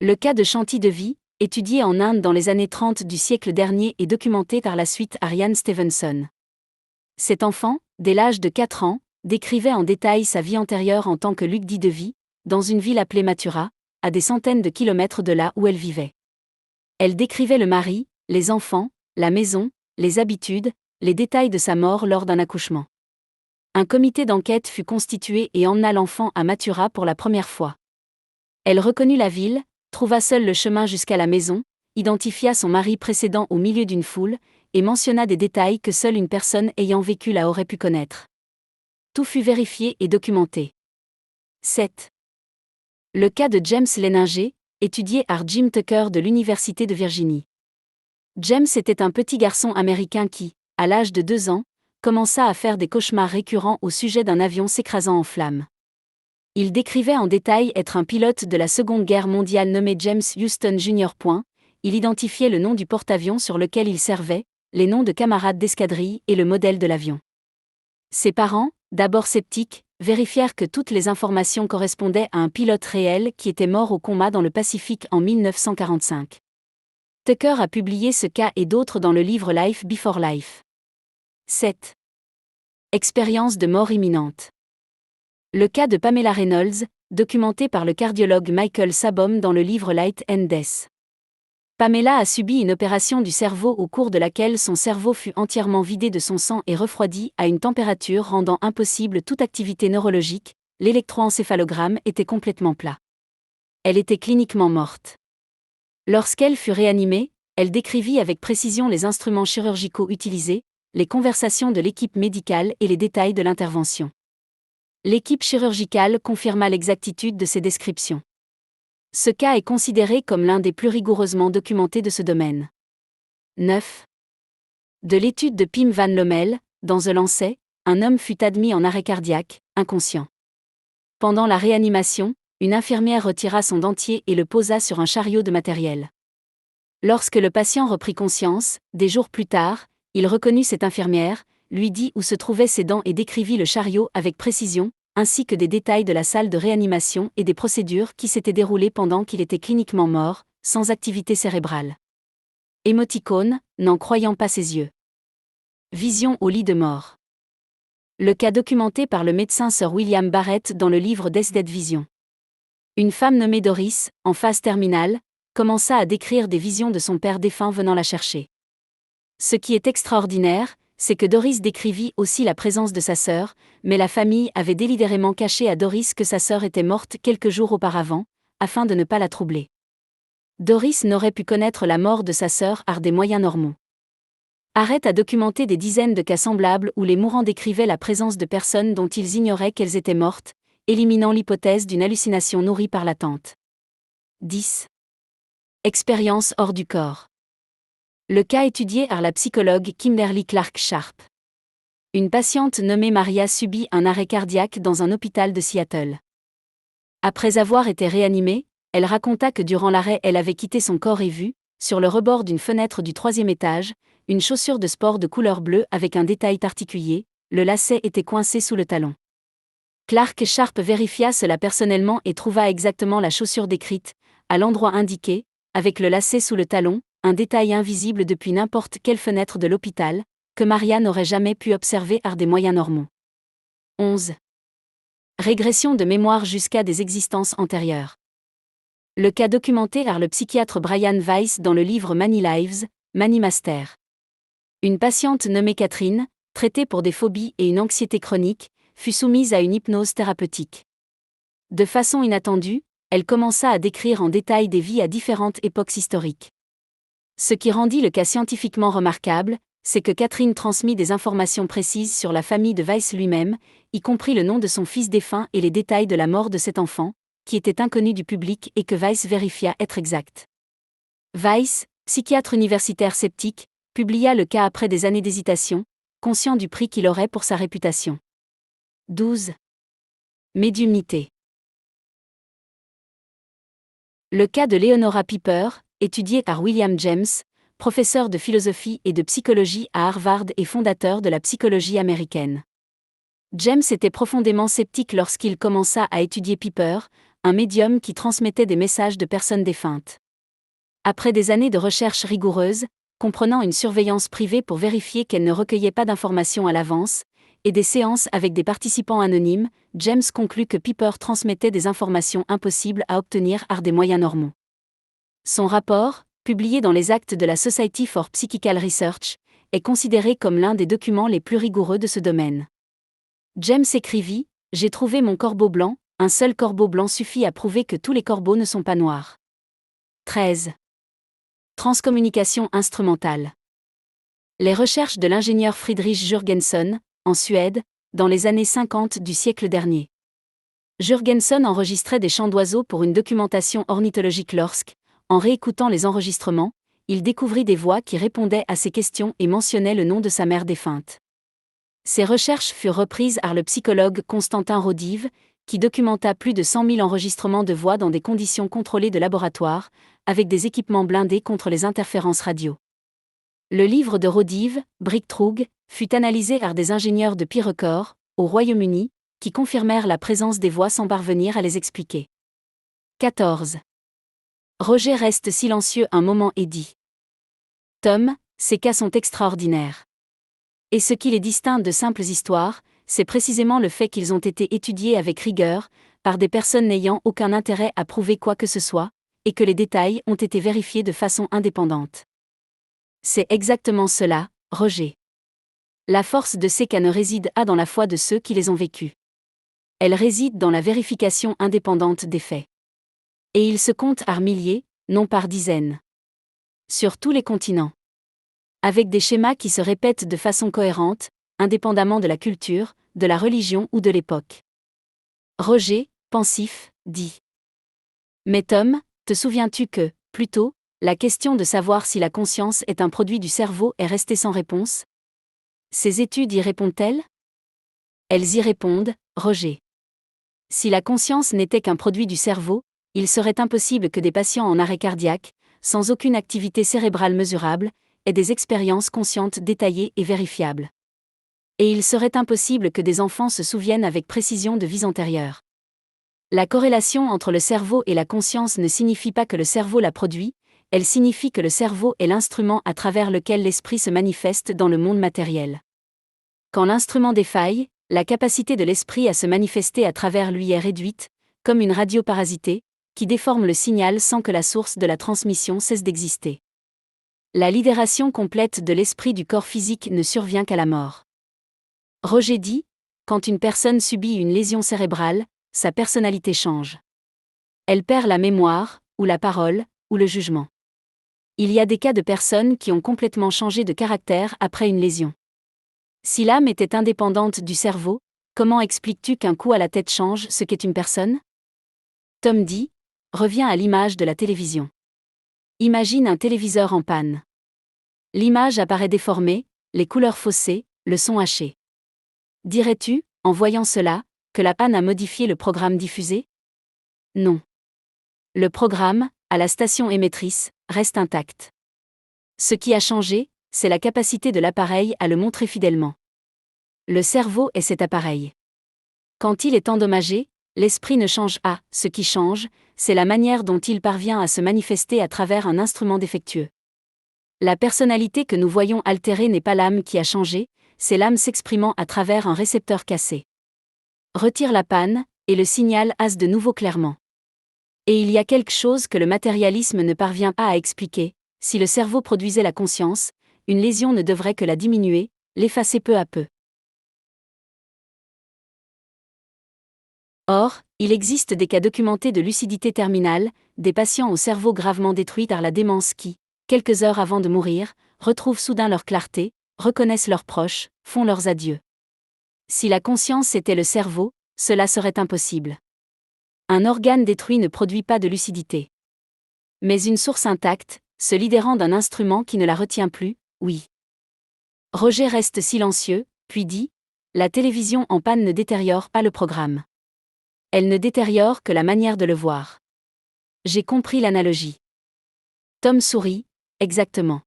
Le cas de Shanti Devi, étudié en Inde dans les années 30 du siècle dernier et documenté par la suite par Ian Stevenson. Cet enfant, dès l'âge de 4 ans, décrivait en détail sa vie antérieure en tant que Lugdi Devi, dans une ville appelée Mathura, à des centaines de kilomètres de là où elle vivait. Elle décrivait le mari, les enfants, la maison, les habitudes, les détails de sa mort lors d'un accouchement. Un comité d'enquête fut constitué et emmena l'enfant à Mathura pour la première fois. Elle reconnut la ville, trouva seule le chemin jusqu'à la maison, identifia son mari précédent au milieu d'une foule, et mentionna des détails que seule une personne ayant vécu là aurait pu connaître. Tout fut vérifié et documenté. 7. Le cas de James Leninger, étudié par Jim Tucker de l'Université de Virginie. James était un petit garçon américain qui, à l'âge de 2 ans, commença à faire des cauchemars récurrents au sujet d'un avion s'écrasant en flammes. Il décrivait en détail être un pilote de la Seconde Guerre mondiale nommé James Houston Jr. Il identifiait le nom du porte-avions sur lequel il servait, les noms de camarades d'escadrille et le modèle de l'avion. Ses parents, d'abord sceptiques, vérifièrent que toutes les informations correspondaient à un pilote réel qui était mort au combat dans le Pacifique en 1945. Tucker a publié ce cas et d'autres dans le livre Life Before Life. 7. Expérience de mort imminente. Le cas de Pamela Reynolds, documenté par le cardiologue Michael Sabom dans le livre Light and Death. Pamela a subi une opération du cerveau au cours de laquelle son cerveau fut entièrement vidé de son sang et refroidi à une température rendant impossible toute activité neurologique. L'électroencéphalogramme était complètement plat. Elle était cliniquement morte. Lorsqu'elle fut réanimée, elle décrivit avec précision les instruments chirurgicaux utilisés, les conversations de l'équipe médicale et les détails de l'intervention. L'équipe chirurgicale confirma l'exactitude de ces descriptions. Ce cas est considéré comme l'un des plus rigoureusement documentés de ce domaine. 9. De l'étude de Pim van Lommel, dans The Lancet, un homme fut admis en arrêt cardiaque, inconscient. Pendant la réanimation, une infirmière retira son dentier et le posa sur un chariot de matériel. Lorsque le patient reprit conscience, des jours plus tard, il reconnut cette infirmière, lui dit où se trouvaient ses dents et décrivit le chariot avec précision, ainsi que des détails de la salle de réanimation et des procédures qui s'étaient déroulées pendant qu'il était cliniquement mort, sans activité cérébrale. Émoticône, n'en croyant pas ses yeux. Vision au lit de mort. Le cas documenté par le médecin Sir William Barrett dans le livre Death Dead Vision. Une femme nommée Doris, en phase terminale, commença à décrire des visions de son père défunt venant la chercher. Ce qui est extraordinaire, c'est que Doris décrivit aussi la présence de sa sœur, mais la famille avait délibérément caché à Doris que sa sœur était morte quelques jours auparavant, afin de ne pas la troubler. Doris n'aurait pu connaître la mort de sa sœur par des moyens normaux. Barrett a documenté des dizaines de cas semblables où les mourants décrivaient la présence de personnes dont ils ignoraient qu'elles étaient mortes, éliminant l'hypothèse d'une hallucination nourrie par l'attente. 10. Expérience hors du corps. Le cas étudié par la psychologue Kimberly Clark Sharp. Une patiente nommée Maria subit un arrêt cardiaque dans un hôpital de Seattle. Après avoir été réanimée, elle raconta que durant l'arrêt elle avait quitté son corps et vu, sur le rebord d'une fenêtre du 3e étage, une chaussure de sport de couleur bleue avec un détail particulier, le lacet était coincé sous le talon. Clark Sharp vérifia cela personnellement et trouva exactement la chaussure décrite, à l'endroit indiqué, avec le lacet sous le talon, un détail invisible depuis n'importe quelle fenêtre de l'hôpital, que Maria n'aurait jamais pu observer par des moyens normaux. 11. Régression de mémoire jusqu'à des existences antérieures. Le cas documenté par le psychiatre Brian Weiss dans le livre Many Lives, Many Masters. Une patiente nommée Catherine, traitée pour des phobies et une anxiété chronique, fut soumise à une hypnose thérapeutique. De façon inattendue, elle commença à décrire en détail des vies à différentes époques historiques. Ce qui rendit le cas scientifiquement remarquable, c'est que Catherine transmit des informations précises sur la famille de Weiss lui-même, y compris le nom de son fils défunt et les détails de la mort de cet enfant, qui était inconnu du public et que Weiss vérifia être exact. Weiss, psychiatre universitaire sceptique, publia le cas après des années d'hésitation, conscient du prix qu'il aurait pour sa réputation. 12. Médiumnité. Le cas de Leonora Piper, étudié par William James, professeur de philosophie et de psychologie à Harvard et fondateur de la psychologie américaine. James était profondément sceptique lorsqu'il commença à étudier Piper, un médium qui transmettait des messages de personnes défuntes. Après des années de recherche rigoureuses, comprenant une surveillance privée pour vérifier qu'elle ne recueillait pas d'informations à l'avance, et des séances avec des participants anonymes, James conclut que Piper transmettait des informations impossibles à obtenir par des moyens normaux. Son rapport, publié dans les actes de la Society for Psychical Research, est considéré comme l'un des documents les plus rigoureux de ce domaine. James écrivit « J'ai trouvé mon corbeau blanc, un seul corbeau blanc suffit à prouver que tous les corbeaux ne sont pas noirs. » 13. Transcommunication instrumentale. Les recherches de l'ingénieur Friedrich Jürgenson, en Suède, dans les années 50 du siècle dernier. Jürgenson enregistrait des chants d'oiseaux pour une documentation ornithologique lorsque, en réécoutant les enregistrements, il découvrit des voix qui répondaient à ses questions et mentionnaient le nom de sa mère défunte. Ces recherches furent reprises par le psychologue Constantin Rodive, qui documenta plus de 100 000 enregistrements de voix dans des conditions contrôlées de laboratoire, avec des équipements blindés contre les interférences radio. Le livre de Rodive, Breakthrough, fut analysé par des ingénieurs de Pi Record, au Royaume-Uni, qui confirmèrent la présence des voix sans parvenir à les expliquer. 14. Roger reste silencieux un moment et dit « Tom, ces cas sont extraordinaires. Et ce qui les distingue de simples histoires, c'est précisément le fait qu'ils ont été étudiés avec rigueur, par des personnes n'ayant aucun intérêt à prouver quoi que ce soit, et que les détails ont été vérifiés de façon indépendante. C'est exactement cela, Roger. La force de ces cas ne réside pas dans la foi de ceux qui les ont vécus. Elle réside dans la vérification indépendante des faits. Et ils se comptent par milliers, non par dizaines. Sur tous les continents. Avec des schémas qui se répètent de façon cohérente, indépendamment de la culture, de la religion ou de l'époque. Roger, pensif, dit. Mais Tom, te souviens-tu que, plus tôt, la question de savoir si la conscience est un produit du cerveau est restée sans réponse? Ces études y répondent-elles? Elles y répondent, Roger. Si la conscience n'était qu'un produit du cerveau, il serait impossible que des patients en arrêt cardiaque, sans aucune activité cérébrale mesurable, aient des expériences conscientes détaillées et vérifiables. Et il serait impossible que des enfants se souviennent avec précision de vies antérieures. La corrélation entre le cerveau et la conscience ne signifie pas que le cerveau la produit, elle signifie que le cerveau est l'instrument à travers lequel l'esprit se manifeste dans le monde matériel. Quand l'instrument défaille, la capacité de l'esprit à se manifester à travers lui est réduite, comme une radio parasitée, qui déforme le signal sans que la source de la transmission cesse d'exister. La libération complète de l'esprit du corps physique ne survient qu'à la mort. Roger dit, quand une personne subit une lésion cérébrale, sa personnalité change. Elle perd la mémoire, ou la parole, ou le jugement. Il y a des cas de personnes qui ont complètement changé de caractère après une lésion. Si l'âme était indépendante du cerveau, comment expliques-tu qu'un coup à la tête change ce qu'est une personne? Tom dit, reviens à l'image de la télévision. Imagine un téléviseur en panne. L'image apparaît déformée, les couleurs faussées, le son haché. Dirais-tu, en voyant cela, que la panne a modifié le programme diffusé? Non. Le programme, à la station émettrice, reste intact. Ce qui a changé, c'est la capacité de l'appareil à le montrer fidèlement. Le cerveau est cet appareil. Quand il est endommagé, l'esprit ne change pas, ce qui change, c'est la manière dont il parvient à se manifester à travers un instrument défectueux. La personnalité que nous voyons altérée n'est pas l'âme qui a changé, c'est l'âme s'exprimant à travers un récepteur cassé. Retire la panne, et le signal passe de nouveau clairement. Et il y a quelque chose que le matérialisme ne parvient pas à expliquer, si le cerveau produisait la conscience, une lésion ne devrait que la diminuer, l'effacer peu à peu. Or, il existe des cas documentés de lucidité terminale, des patients au cerveau gravement détruit par la démence qui, quelques heures avant de mourir, retrouvent soudain leur clarté, reconnaissent leurs proches, font leurs adieux. Si la conscience était le cerveau, cela serait impossible. Un organe détruit ne produit pas de lucidité. Mais une source intacte, se libérant d'un instrument qui ne la retient plus, oui. Roger reste silencieux, puis dit, la télévision en panne ne détériore pas le programme. Elle ne détériore que la manière de le voir. J'ai compris l'analogie. Tom sourit, exactement.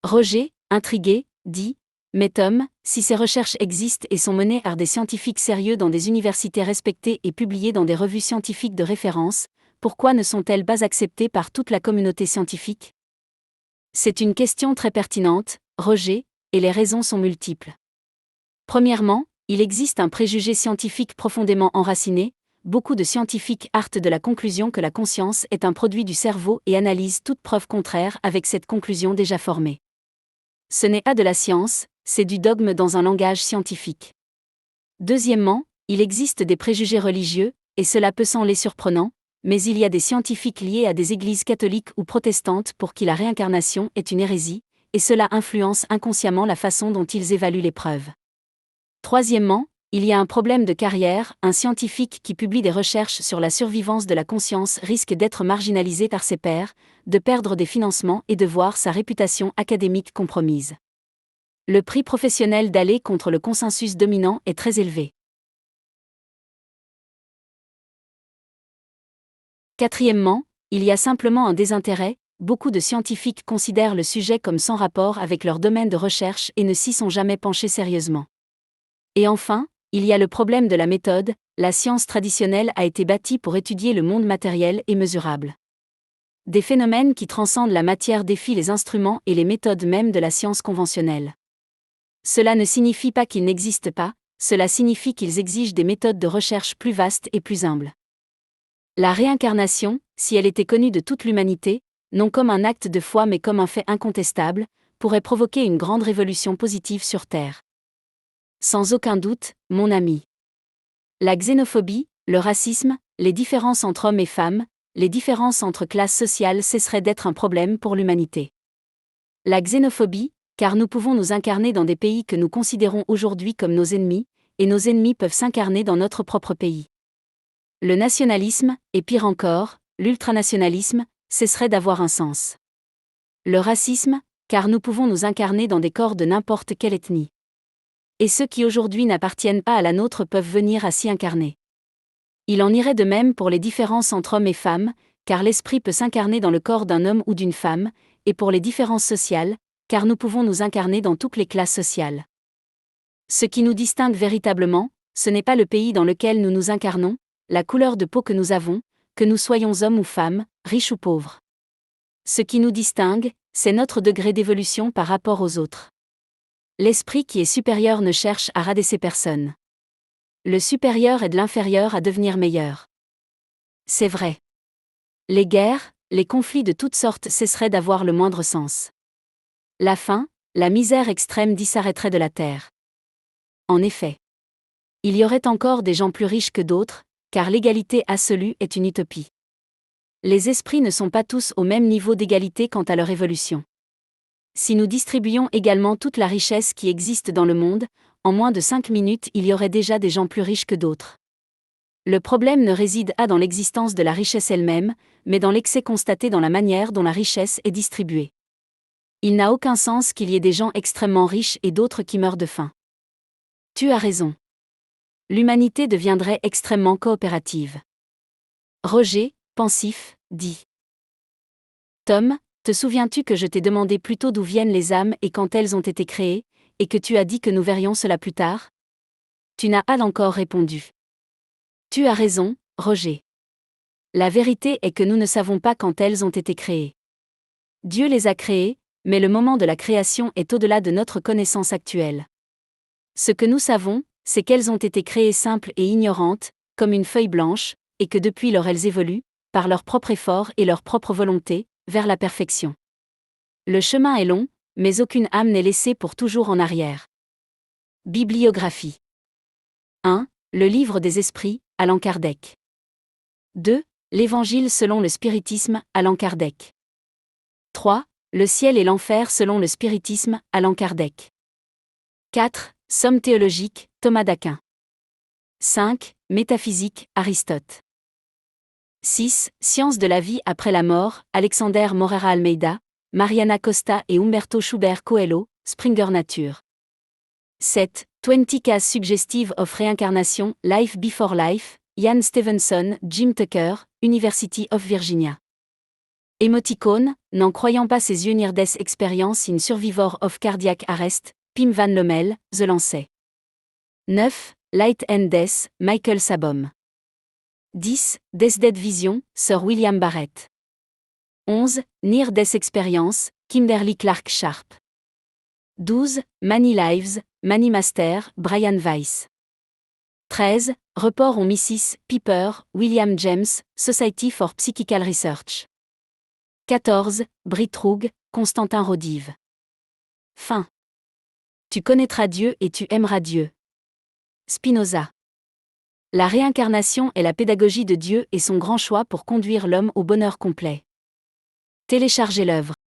Roger, intrigué, dit, mais Tom, si ces recherches existent et sont menées par des scientifiques sérieux dans des universités respectées et publiées dans des revues scientifiques de référence, pourquoi ne sont-elles pas acceptées par toute la communauté scientifique? C'est une question très pertinente, Roger, et les raisons sont multiples. Premièrement, il existe un préjugé scientifique profondément enraciné, beaucoup de scientifiques partent de la conclusion que la conscience est un produit du cerveau et analysent toute preuve contraire avec cette conclusion déjà formée. Ce n'est pas de la science, c'est du dogme dans un langage scientifique. Deuxièmement, il existe des préjugés religieux, et cela peut sembler surprenant, mais il y a des scientifiques liés à des églises catholiques ou protestantes pour qui la réincarnation est une hérésie, et cela influence inconsciemment la façon dont ils évaluent les preuves. Troisièmement, il y a un problème de carrière, un scientifique qui publie des recherches sur la survivance de la conscience risque d'être marginalisé par ses pairs, de perdre des financements et de voir sa réputation académique compromise. Le prix professionnel d'aller contre le consensus dominant est très élevé. Quatrièmement, il y a simplement un désintérêt, beaucoup de scientifiques considèrent le sujet comme sans rapport avec leur domaine de recherche et ne s'y sont jamais penchés sérieusement. Et enfin, il y a le problème de la méthode, la science traditionnelle a été bâtie pour étudier le monde matériel et mesurable. Des phénomènes qui transcendent la matière défient les instruments et les méthodes même de la science conventionnelle. Cela ne signifie pas qu'ils n'existent pas, cela signifie qu'ils exigent des méthodes de recherche plus vastes et plus humbles. La réincarnation, si elle était connue de toute l'humanité, non comme un acte de foi mais comme un fait incontestable, pourrait provoquer une grande révolution positive sur Terre. Sans aucun doute, mon ami. La xénophobie, le racisme, les différences entre hommes et femmes, les différences entre classes sociales cesseraient d'être un problème pour l'humanité. La xénophobie, car nous pouvons nous incarner dans des pays que nous considérons aujourd'hui comme nos ennemis, et nos ennemis peuvent s'incarner dans notre propre pays. Le nationalisme, et pire encore, l'ultranationalisme, cesserait d'avoir un sens. Le racisme, car nous pouvons nous incarner dans des corps de n'importe quelle ethnie. Et ceux qui aujourd'hui n'appartiennent pas à la nôtre peuvent venir à s'y incarner. Il en irait de même pour les différences entre hommes et femmes, car l'esprit peut s'incarner dans le corps d'un homme ou d'une femme, et pour les différences sociales, car nous pouvons nous incarner dans toutes les classes sociales. Ce qui nous distingue véritablement, ce n'est pas le pays dans lequel nous nous incarnons, la couleur de peau que nous avons, que nous soyons hommes ou femmes, riches ou pauvres. Ce qui nous distingue, c'est notre degré d'évolution par rapport aux autres. L'esprit qui est supérieur ne cherche à rabaisser personne. Le supérieur aide l'inférieur à devenir meilleur. C'est vrai. Les guerres, les conflits de toutes sortes cesseraient d'avoir le moindre sens. La faim, la misère extrême disparaîtrait de la terre. En effet. Il y aurait encore des gens plus riches que d'autres, car l'égalité absolue est une utopie. Les esprits ne sont pas tous au même niveau d'égalité quant à leur évolution. Si nous distribuions également toute la richesse qui existe dans le monde, en moins de 5 minutes il y aurait déjà des gens plus riches que d'autres. Le problème ne réside pas dans l'existence de la richesse elle-même, mais dans l'excès constaté dans la manière dont la richesse est distribuée. Il n'a aucun sens qu'il y ait des gens extrêmement riches et d'autres qui meurent de faim. Tu as raison. L'humanité deviendrait extrêmement coopérative. Roger, pensif, dit. Tom, te souviens-tu que je t'ai demandé plus tôt d'où viennent les âmes et quand elles ont été créées, et que tu as dit que nous verrions cela plus tard? Tu n'as pas encore répondu. Tu as raison, Roger. La vérité est que nous ne savons pas quand elles ont été créées. Dieu les a créées, mais le moment de la création est au-delà de notre connaissance actuelle. Ce que nous savons, c'est qu'elles ont été créées simples et ignorantes, comme une feuille blanche, et que depuis lors elles évoluent, par leur propre effort et leur propre volonté, vers la perfection. Le chemin est long, mais aucune âme n'est laissée pour toujours en arrière. Bibliographie. 1. Le livre des esprits, Allan Kardec. 2. L'Évangile selon le spiritisme, Allan Kardec. 3. Le ciel et l'enfer selon le spiritisme, Allan Kardec. 4. Somme théologique, Thomas d'Aquin. 5. Métaphysique, Aristote. 6. Science de la vie après la mort, Alexander Moreira Almeida, Mariana Costa et Humberto Schubert Coelho, Springer Nature. 7. 20 Cases Suggestive of Reincarnation, Life Before Life, Ian Stevenson, Jim Tucker, University of Virginia. Émoticône, n'en croyant pas ses yeux near death experience in survivor of cardiac arrest, Pim Van Lommel, The Lancet. 9. Light and Death, Michael Sabom. 10. Death Dead Vision, Sir William Barrett. 11. Near Death Experience, Kimberly Clark Sharp. 12. Many Lives, Many Master, Brian Weiss. 13. Report on Mrs. Piper, William James, Society for Psychical Research. 14. Brit Roug, Constantin Rodive. Fin. Tu connaîtras Dieu et tu aimeras Dieu. Spinoza. La réincarnation est la pédagogie de Dieu et son grand choix pour conduire l'homme au bonheur complet. Téléchargez l'œuvre.